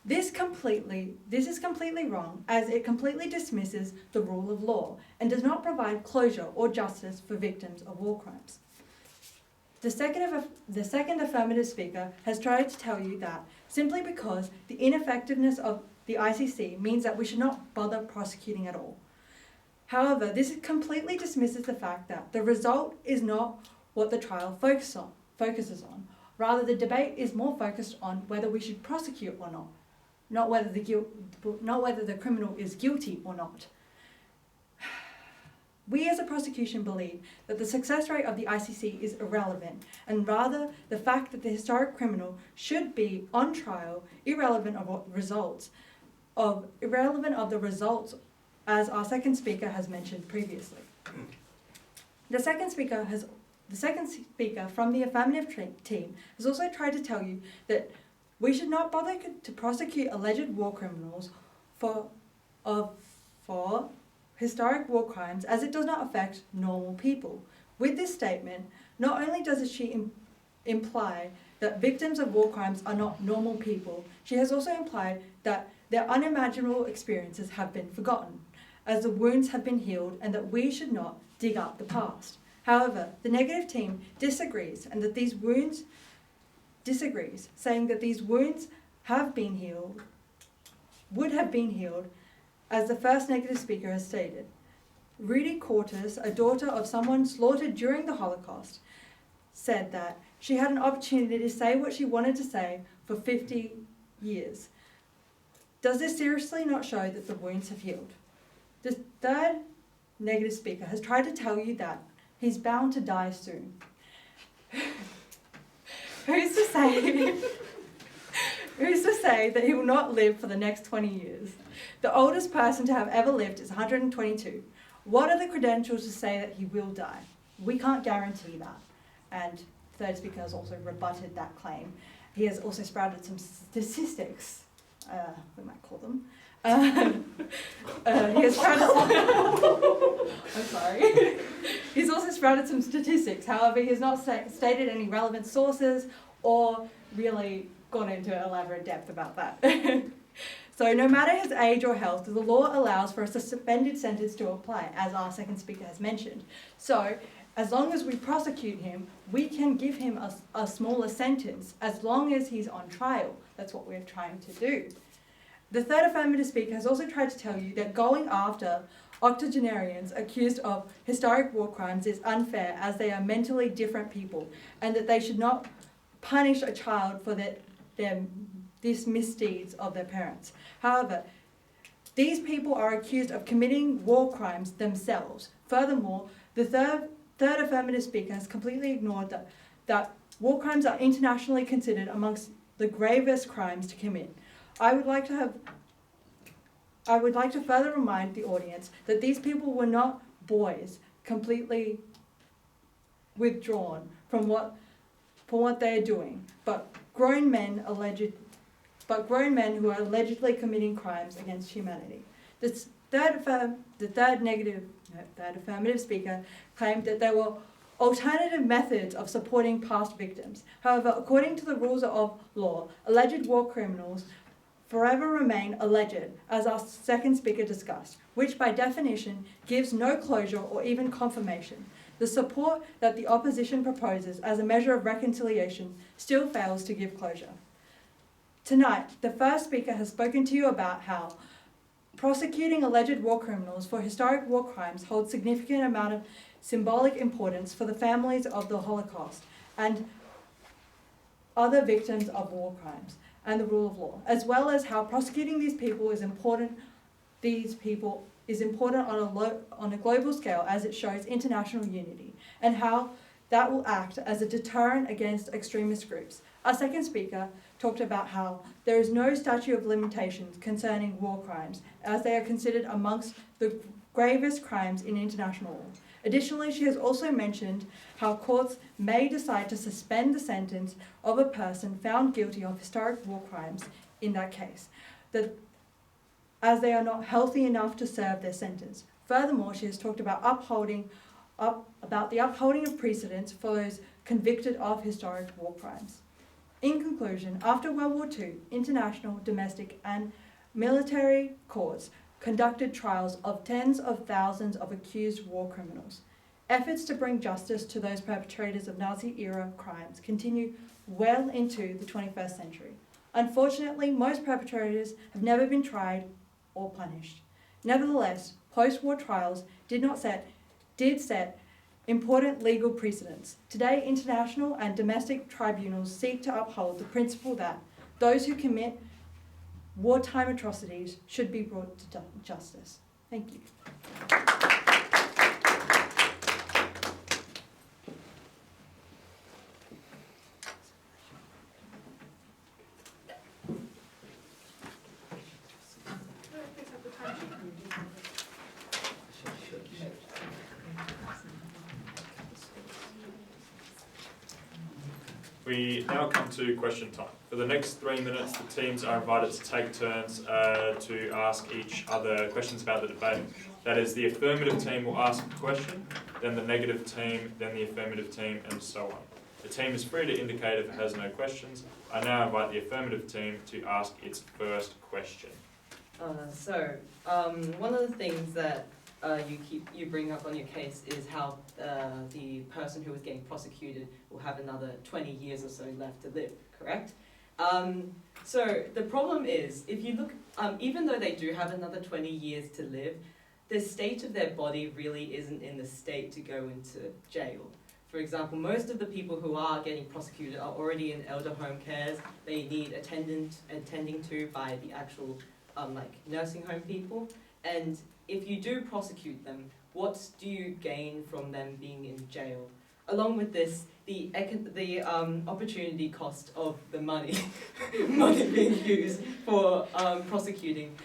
This is completely wrong, as it completely dismisses the rule of law and does not provide closure or justice for victims of war crimes. The second affirmative speaker has tried to tell you that simply because the ineffectiveness of the ICC means that we should not bother prosecuting at all. However, this completely dismisses the fact that the result is not what the trial focuses on. Rather, the debate is more focused on whether we should prosecute or not whether the criminal is guilty or not. We as a prosecution believe that the success rate of the ICC is irrelevant, and rather the fact that the historic criminal should be on trial irrelevant of the results, as our second speaker has mentioned previously. The second speaker from the affirmative team has also tried to tell you that we should not bother to prosecute alleged war criminals for historic war crimes, as it does not affect normal people. With this statement, not only does she imply that victims of war crimes are not normal people, she has also implied that their unimaginable experiences have been forgotten, as the wounds have been healed, and that we should not dig up the past. However, the negative team disagrees, saying that these wounds would have been healed, as the first negative speaker has stated. Rudy Cortes, a daughter of someone slaughtered during the Holocaust, said that she had an opportunity to say what she wanted to say for 50 years. Does this seriously not show that the wounds have healed? The third negative speaker has tried to tell you that he's bound to die soon. Who's to say that he will not live for the next 20 years? The oldest person to have ever lived is 122. What are the credentials to say that he will die? We can't guarantee that. And the third speaker has also rebutted that claim. He has also sprouted some statistics, we might call them. He has sprouted I'm sorry. He's also sprouted some statistics. However, he has not stated any relevant sources or really gone into elaborate depth about that. So no matter his age or health, the law allows for a suspended sentence to apply, as our second speaker has mentioned. So as long as we prosecute him, we can give him a smaller sentence as long as he's on trial. That's what we're trying to do. The third affirmative speaker has also tried to tell you that going after octogenarians accused of historic war crimes is unfair, as they are mentally different people, and that they should not punish a child for these misdeeds of their parents. However, these people are accused of committing war crimes themselves. Furthermore, the third affirmative speaker has completely ignored that war crimes are internationally considered amongst the gravest crimes to commit. I would like to further remind the audience that these people were not boys completely withdrawn from what they are doing, but grown men who are allegedly committing crimes against humanity. The third affirmative speaker claimed that there were alternative methods of supporting past victims. However, according to the rules of law, alleged war criminals forever remain alleged, as our second speaker discussed, which by definition gives no closure or even confirmation. The support that the opposition proposes as a measure of reconciliation still fails to give closure. Tonight, the first speaker has spoken to you about how prosecuting alleged war criminals for historic war crimes holds significant amount of symbolic importance for the families of the Holocaust and other victims of war crimes and the rule of law, as well as how prosecuting these people is important on a global scale, as it shows international unity, and how that will act as a deterrent against extremist groups. Our second speaker talked about how there is no statute of limitations concerning war crimes, as they are considered amongst the gravest crimes in international law. Additionally, she has also mentioned how courts may decide to suspend the sentence of a person found guilty of historic war crimes in that case, as they are not healthy enough to serve their sentence. Furthermore, she has talked about the upholding of precedents for those convicted of historic war crimes. In conclusion, after World War II, international, domestic, and military courts conducted trials of tens of thousands of accused war criminals. Efforts to bring justice to those perpetrators of Nazi-era crimes continue well into the 21st century. Unfortunately, most perpetrators have never been tried or punished. Nevertheless, post-war trials did set important legal precedents. Today, international and domestic tribunals seek to uphold the principle that those who commit wartime atrocities should be brought to justice. Thank you. We now come to question time. For the next 3 minutes, the teams are invited to take turns to ask each other questions about the debate. That is, the affirmative team will ask a question, then the negative team, then the affirmative team, and so on. The team is free to indicate if it has no questions. I now invite the affirmative team to ask its first question. One of the things that you bring up on your case is how the person who was getting prosecuted will have another 20 years or so left to live, correct? So the problem is, if you look, even though they do have another 20 years to live, the state of their body really isn't in the state to go into jail For example, most of the people who are getting prosecuted are already in elder home cares. They need attending to by the actual nursing home people. And if you do prosecute them, what do you gain from them being in jail? Along with this, the opportunity cost of the money being used for prosecuting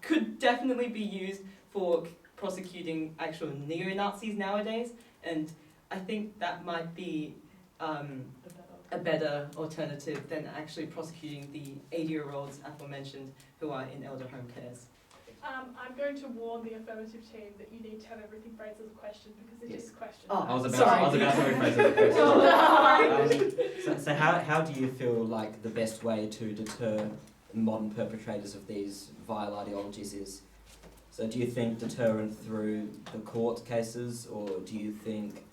could definitely be used for prosecuting actual neo-Nazis nowadays, and I think that might be a better alternative than actually prosecuting the 80-year-olds aforementioned who are in elder home cares. I'm going to warn the affirmative team that you need to have everything phrased as a question because it is a question. I was about sorry. to rephrase the question. So how do you feel like the best way to deter modern perpetrators of these vile ideologies is? So do you think deterrent through the court cases, or do you think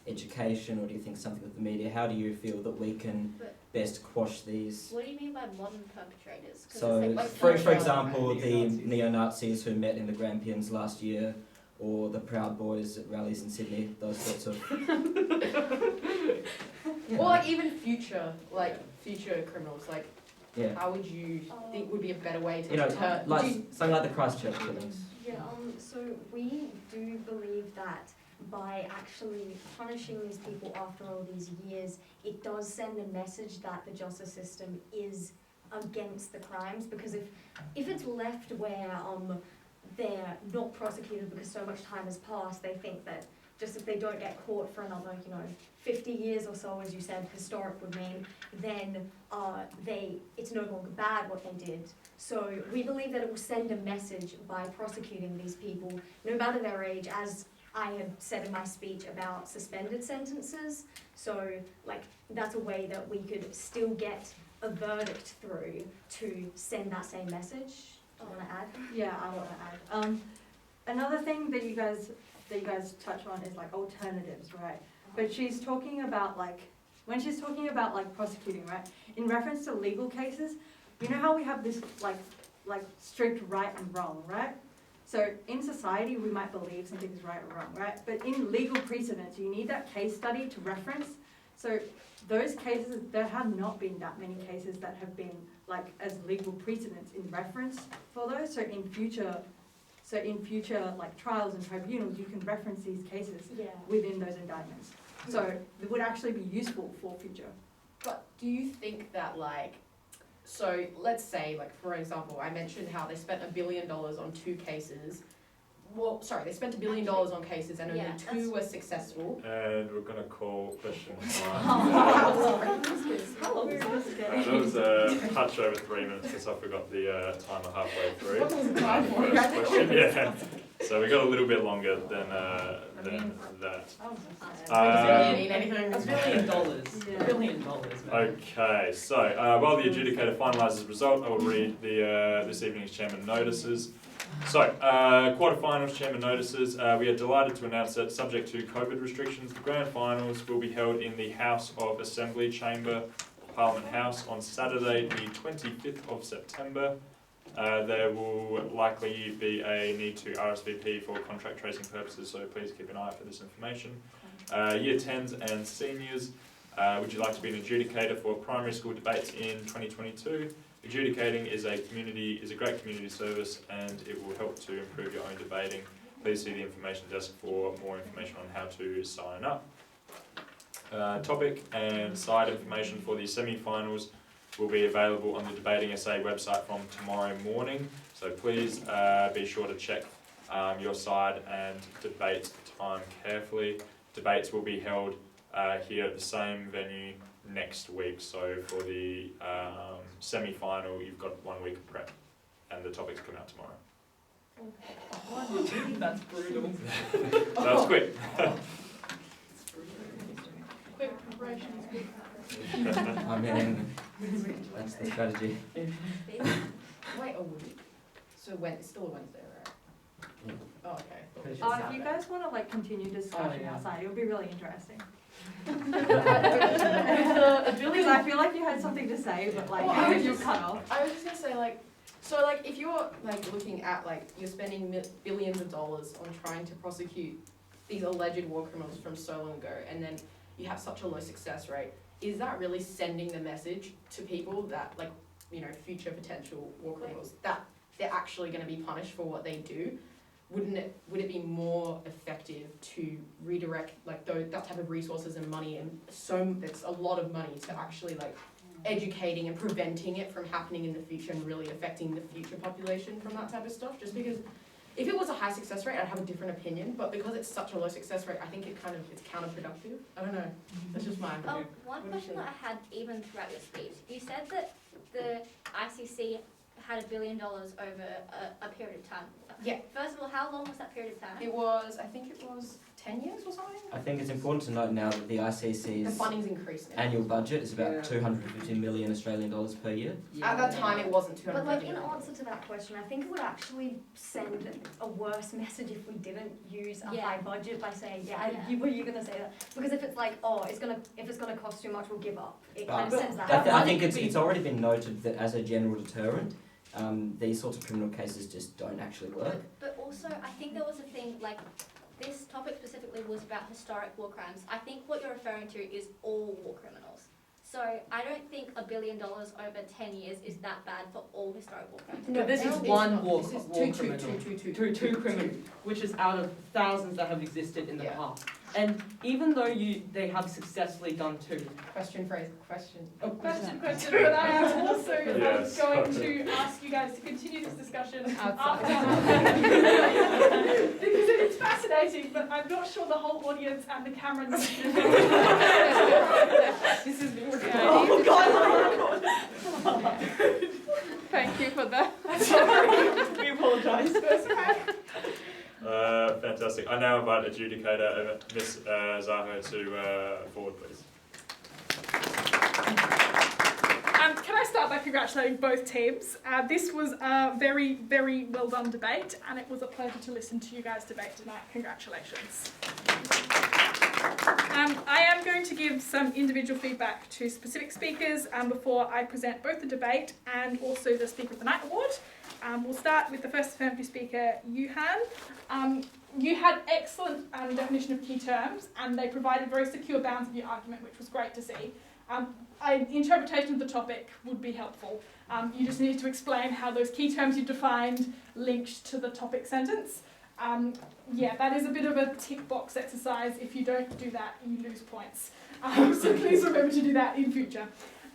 education, or do you think something with the media? How do you feel that we can best quash these? What do you mean by modern perpetrators? So, for example, the neo-Nazis who met in the Grampians last year, or the Proud Boys at rallies in Sydney, those sorts of... Or like even future criminals, like Yeah. how would you think would be a better way to deter? Something like the Christchurch killings. Yeah, so we do believe that by actually punishing these people after all these years, it does send a message that the justice system is against the crimes, because if it's left where they're not prosecuted because so much time has passed, they think that just if they don't get caught for another, 50 years or so, as you said, historic would mean, then it's no longer bad what they did. So we believe that it will send a message by prosecuting these people, no matter their age, as I had said in my speech about suspended sentences. So that's a way that we could still get a verdict through to send that same message. Do you want to add? Yeah, I want to add. Another thing that you guys touch on is alternatives, right? But she's talking about when she's talking about prosecuting, right? In reference to legal cases, you know how we have this strict right and wrong, right? So in society, we might believe something's right or wrong, right? But in legal precedents, you need that case study to reference. So those cases, there have not been that many cases that have been as legal precedents in reference for those. So in future trials and tribunals, you can reference these cases within those indictments. So it would actually be useful for future. But do you think that so let's say for example, I mentioned how they spent $1 billion on 2 cases. Well, sorry, they spent $1 billion on cases and only 2 were successful. And we're going to call question 1. How long is this? That was a touch over 3 minutes because I forgot the timer halfway through. What was the time for? First question, yeah. So we got a little bit longer than that. Doesn't mean anything. $1 billion. $1 billion. Okay, so while the adjudicator finalises the result, I will read this evening's chairman notices. So, quarterfinals chairman notices. We are delighted to announce that, subject to COVID restrictions, the grand finals will be held in the House of Assembly Chamber, Parliament House, on Saturday, the 25th of September. There will likely be a need to RSVP for contract tracing purposes, so please keep an eye out for this information. Year 10s and seniors, would you like to be an adjudicator for primary school debates in 2022? Adjudicating is a great community service, and it will help to improve your own debating. Please see the information desk for more information on how to sign up. Topic and side information for the semi-finals will be available on the Debating SA website from tomorrow morning. So please be sure to check your side and debate time carefully. Debates will be held here at the same venue next week. So for the semi-final, you've got 1 week of prep, and the topics come out tomorrow. That's brutal. That was quick. Quick preparation is good. I mean, that's the strategy. Wait a week. So it's still a Wednesday, right? Yeah. Oh, okay. If you guys want to continue discussion outside, it would be really interesting. Because I feel like you had something to say, but you cut off. I was just gonna say so if you're looking at you're spending billions of dollars on trying to prosecute these alleged war criminals from so long ago, and then you have such a low success rate, is that really sending the message to people that, like, you know, future potential war criminals, that they're actually going to be punished for what they do? Would it be more effective to redirect like that type of resources and money, and it's a lot of money to actually like educating and preventing it from happening in the future and really affecting the future population from that type of stuff? Just because if it was a high success rate, I'd have a different opinion, but because it's such a low success rate, I think it's counterproductive. I don't know. That's just my opinion. One question that I had even throughout your speech, you said that the ICC had $1 billion over a period of time. Yeah. First of all, how long was that period of time? I think it was 10 years or something? I think it's important to note now that the The ICC's funding's increased now. annual budget is about Yeah. 250 million Australian dollars per year. At that time, it wasn't But 250 like in million. answer to that question, I think it would actually send a worse message if we didn't use a Yeah. high budget by saying, Yeah. were you gonna say that? Because if it's like, if it's gonna cost too much, we'll give up. It kind of But sends that. I think it's already been noted that as a general deterrent, these sorts of criminal cases just don't actually work. But also, I think there was a thing, like, this topic specifically was about historic war crimes. I think what you're referring to is all war criminals. So I don't think $1 billion over 10 years is that bad for all historic war crimes. No, this is it's one not. war This is criminal. Two criminals, which is out of thousands that have existed in the Yeah. past. And even though they have successfly done two. Question. Question, but I am also Yes. going to ask you guys to continue this discussion Outside. after. Because it's fascinating, but I'm not sure the whole audience and the camera knows. This is being recorded. Oh God! Thank you for that. We apologise. Fantastic. I now invite adjudicator Ms. Zaho to forward, please. Can I start by congratulating both teams? This was a very, very well done debate, and it was a pleasure to listen to you guys debate tonight. Congratulations. I am going to give some individual feedback to specific speakers before I present both the debate and also the Speaker of the Night Award. We'll start with the first affirmative speaker, Yuhan. You had excellent definition of key terms, and they provided very secure bounds of your argument, which was great to see. Interpretation of the topic would be helpful. You just needed to explain how those key terms you defined linked to the topic sentence. Yeah, that is a bit of a tick box exercise. If you don't do that, you lose points. So please remember to do that in future.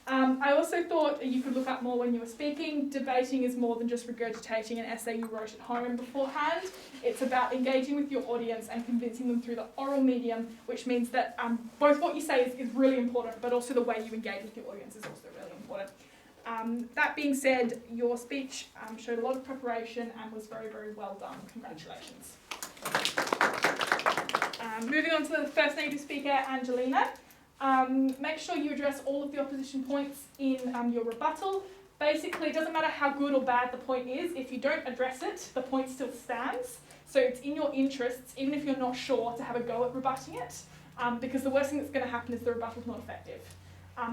I also thought you could look up more when you were speaking. Debating is more than just regurgitating an essay you wrote at home beforehand. It's about engaging with your audience and convincing them through the oral medium, which means that both what you say is really important, but also the way you engage with your audience is also really important. That being said, your speech showed a lot of preparation and was very, very well done. Congratulations. Moving on to the first native speaker, Angelina. Make sure you address all of the opposition points in your rebuttal. Basically, it doesn't matter how good or bad the point is, if you don't address it, the point still stands. So it's in your interests, even if you're not sure, to have a go at rebutting it, because the worst thing that's going to happen is the rebuttal's not effective.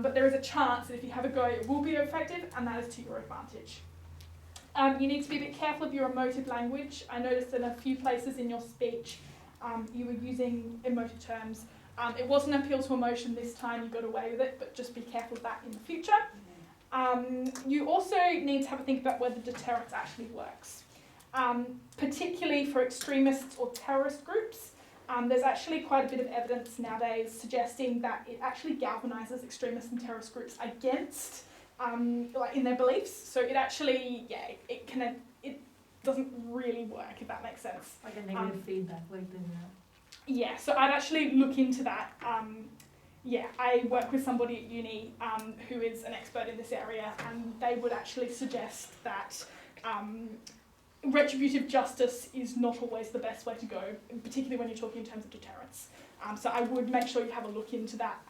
But there is a chance that if you have a go, it will be effective, and that is to your advantage. You need to be a bit careful of your emotive language. I noticed in a few places in your speech, you were using emotive terms. It wasn't an appeal to emotion this time, you got away with it, but just be careful of that in the future. You also need to have a think about whether deterrence actually works. Particularly for extremists or terrorist groups, there's actually quite a bit of evidence nowadays suggesting that it actually galvanises extremist and terrorist groups against, like in their beliefs. So it actually, it doesn't really work, if that makes sense. Like a negative feedback loop, isn't it? Yeah, so I'd actually look into that. I work with somebody at uni who is an expert in this area, and they would actually suggest that retributive justice is not always the best way to go, particularly when you're talking in terms of deterrence. So I would make sure you have a look into that,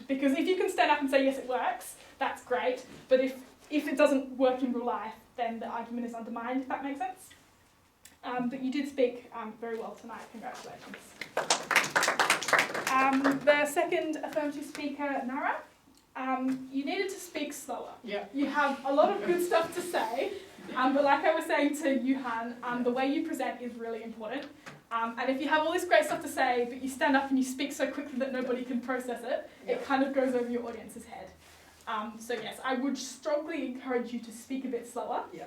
because if you can stand up and say, yes, it works, that's great, but if it doesn't work in real life, then the argument is undermined, if that makes sense. But you did speak very well tonight, congratulations. The second affirmative speaker, Nara, you needed to speak slower. Yeah. You have a lot of good stuff to say, but like I was saying to Yuhan, the way you present is really important. And if you have all this great stuff to say, but you stand up and you speak so quickly that nobody can process it, it kind of goes over your audience's head. So yes, I would strongly encourage you to speak a bit slower. Yeah.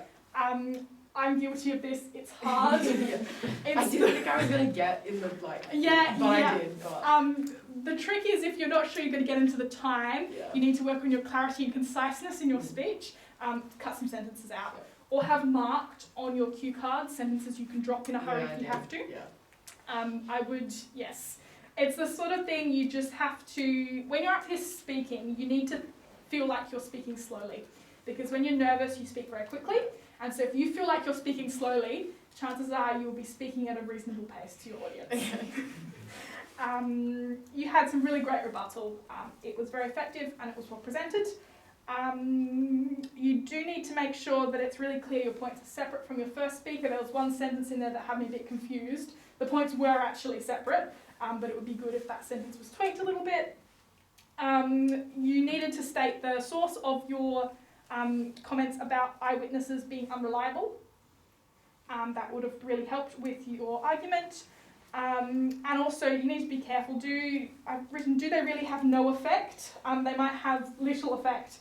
I'm guilty of this. It's hard. I didn't think I was going to get in the, like, Yeah, but yeah. I did. But The trick is if you're not sure you're going to get into the time, yeah. you need to work on your clarity and conciseness in your speech, cut some sentences out, or have marked on your cue cards sentences you can drop in a hurry if you have to. Yeah. I would, yes. It's the sort of thing you just have to, when you're up here speaking, you need to feel like you're speaking slowly. Because when you're nervous, you speak very quickly. And so if you feel like you're speaking slowly, chances are you will be speaking at a reasonable pace to your audience. You had some really great rebuttal. It was very effective and it was well presented. You do need to make sure that it's really clear your points are separate from your first speaker. There was one sentence in there that had me a bit confused. The points were actually separate, but it would be good if that sentence was tweaked a little bit. You needed to state the source of your comments about eyewitnesses being unreliable. That would have really helped with your argument. And also you need to be careful. I've written, do they really have no effect? They might have little effect,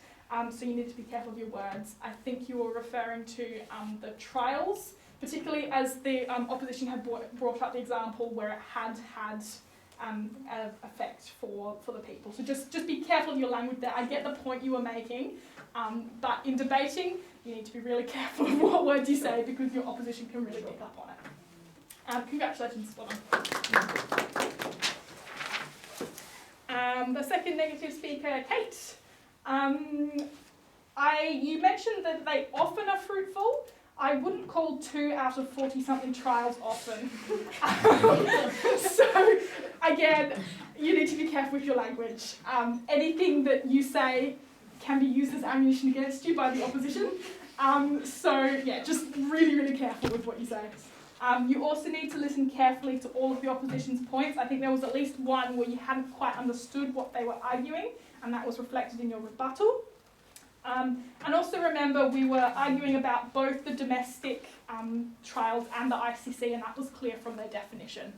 so you need to be careful of your words. I think you were referring to the trials, particularly as the opposition had brought up the example where it had an effect for the people. So just be careful of your language there. I get the point you were making, but in debating, you need to be really careful of what words you say because your opposition can really pick up on it. Congratulations, Bonham. The second negative speaker, Kate. You mentioned that they often are fruitful. I wouldn't call 2 out of 40-something trials often. So, again, you need to be careful with your language. Anything that you say can be used as ammunition against you by the opposition. So, yeah, just really, really careful with what you say. You also need to listen carefully to all of the opposition's points. I think there was at least one where you hadn't quite understood what they were arguing, and that was reflected in your rebuttal. And also remember, we were arguing about both the domestic trials and the ICC, and that was clear from their definition.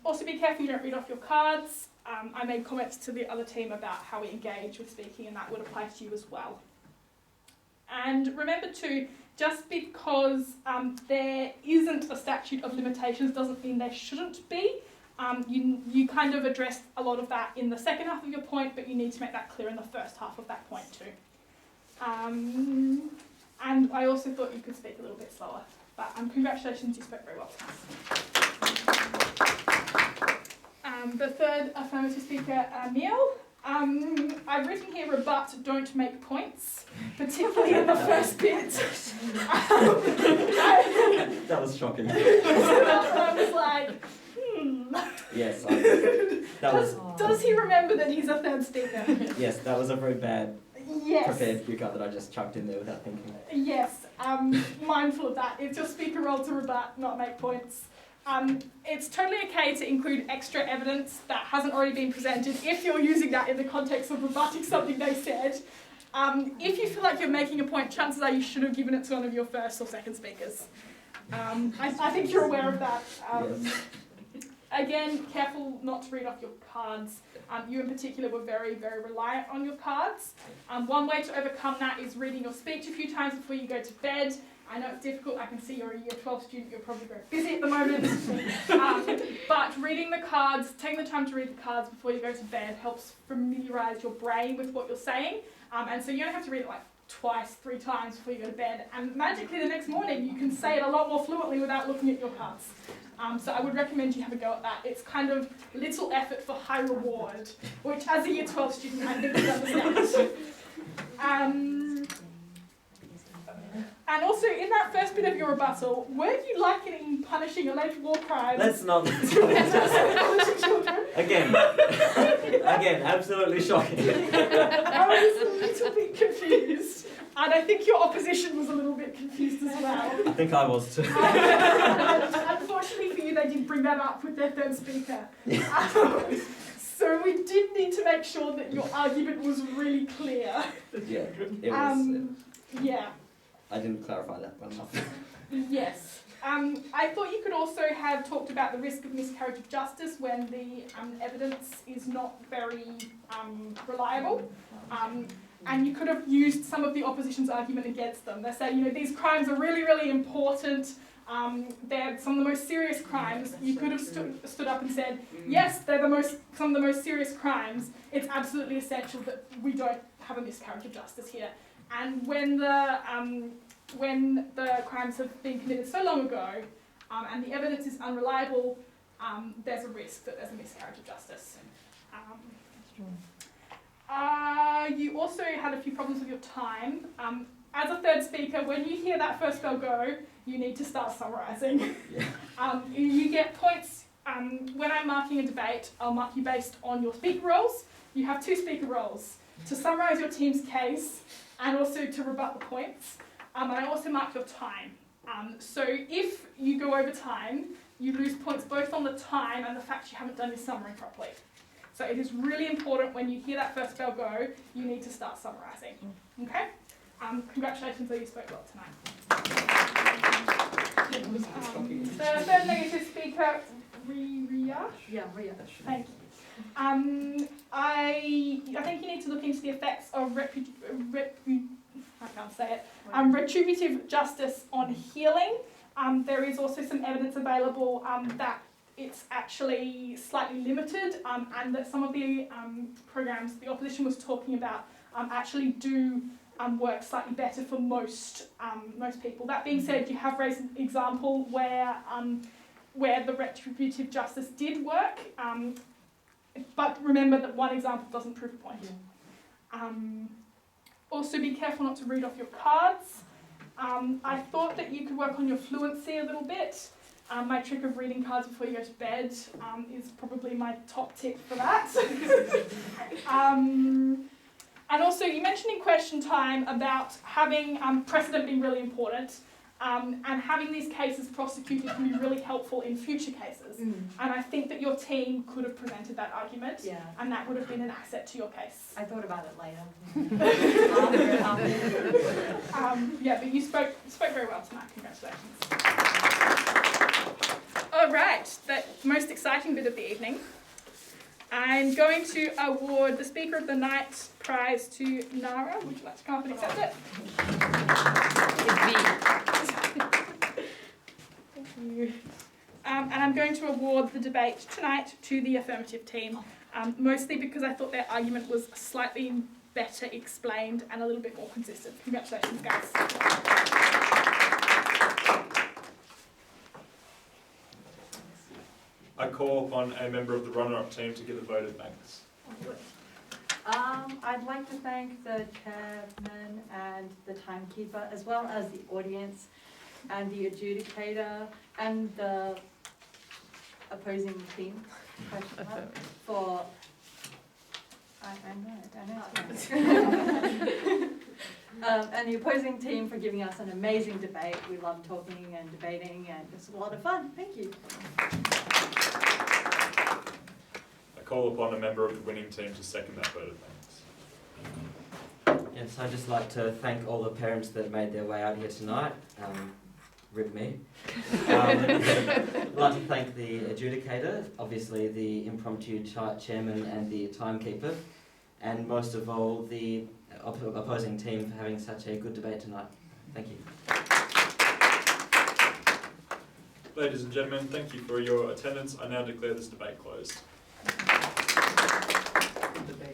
Also be careful you don't read off your cards. I made comments to the other team about how we engage with speaking, and that would apply to you as well. And remember too, just because there isn't a statute of limitations doesn't mean there shouldn't be. You kind of addressed a lot of that in the second half of your point, but you need to make that clear in the first half of that point too. And I also thought you could speak a little bit slower, but congratulations, you spoke very well tonight. The third affirmative speaker, Neil. I've written here rebut, don't make points, particularly in the first bit. That was shocking. I was like, Yes, Does he remember that he's a third speaker? yes, that was a very bad Yes. prepared cue card that I just chucked in there without thinking. Yes, mindful of that. It's your speaker role to rebut, not make points. It's totally okay to include extra evidence that hasn't already been presented if you're using that in the context of rebutting something they said. If you feel like you're making a point, chances are you should have given it to one of your first or second speakers. I think you're aware of that. Yes. Again, careful not to read off your cards. You in particular were very, very reliant on your cards. One way to overcome that is reading your speech a few times before you go to bed. I know it's difficult, I can see you're a year 12 student, you're probably very busy at the moment. But reading the cards, taking the time to read the cards before you go to bed helps familiarise your brain with what you're saying. And so you don't have to read it like twice, 3 times before you go to bed. And magically the next morning you can say it a lot more fluently without looking at your cards. So I would recommend you have a go at that. It's kind of little effort for high reward, which as a year 12 student I think you understand. And also, in that first bit of your rebuttal, were you likening punishing alleged war crimes? Let's not. Children? Again, absolutely shocking. I was a little bit confused, and I think your opposition was a little bit confused as well. I think I was too. Unfortunately for you, they did bring that up with their third speaker. So we did need to make sure that your argument was really clear. Yeah, it was. Yeah. I didn't clarify that well enough. Yes. I thought you could also have talked about the risk of miscarriage of justice when the evidence is not very reliable. And you could have used some of the opposition's argument against them. They say, these crimes are really, really important. They're some of the most serious crimes. You could have stood up and said, yes, they're some of the most serious crimes. It's absolutely essential that we don't have a miscarriage of justice here. And when the crimes have been committed so long ago and the evidence is unreliable, there's a risk that there's a miscarriage of justice. You also had a few problems with your time. As a third speaker, when you hear that first bell go, you need to start summarising. Yeah. You get points. When I'm marking a debate, I'll mark you based on your speaker roles. You have 2 speaker roles, to summarise your team's case and also to rebut the points. And I also mark your time. So if you go over time, you lose points both on the time and the fact you haven't done your summary properly. So it is really important when you hear that first bell go, you need to start summarising. Okay? Congratulations that you spoke well tonight. The third negative speaker, Ria. Yeah, Ria. Thank you. I think you need to look into the effects of retributive justice on healing. There is also some evidence available that it's actually slightly limited and that some of the programs the opposition was talking about actually do work slightly better for most people. That being said, you have raised an example where the retributive justice did work, but remember that one example doesn't prove a point. Yeah. Also be careful not to read off your cards. I thought that you could work on your fluency a little bit. My trick of reading cards before you go to bed is probably my top tip for that. And also, you mentioned in question time about having precedent being really important, and having these cases prosecuted can be really helpful in future cases. And I think that your team could have presented that argument, and that would have been an asset to your case. I thought about it later. But you spoke very well tonight. Congratulations. All right, the most exciting bit of the evening. I'm going to award the Speaker of the Night prize to Nara. Would you like to come up and accept it? Thank you. And I'm going to award the debate tonight to the Affirmative team, mostly because I thought their argument was slightly better explained and a little bit more consistent. Congratulations, guys. I call upon a member of the runner-up team to give a vote of thanks. I'd like to thank the chairman and the timekeeper, as well as the audience and the adjudicator and the opposing team for. And the opposing team for giving us an amazing debate. We love talking and debating, and it's a lot of fun. Thank you. I call upon a member of the winning team to second that vote of thanks. Yes, I'd just like to thank all the parents that made their way out here tonight. Rip me. I'd like to thank the adjudicator, obviously the impromptu chairman and the timekeeper, and most of all the opposing team for having such a good debate tonight. Thank you. Ladies and gentlemen, thank you for your attendance. I now declare this debate closed. Debate.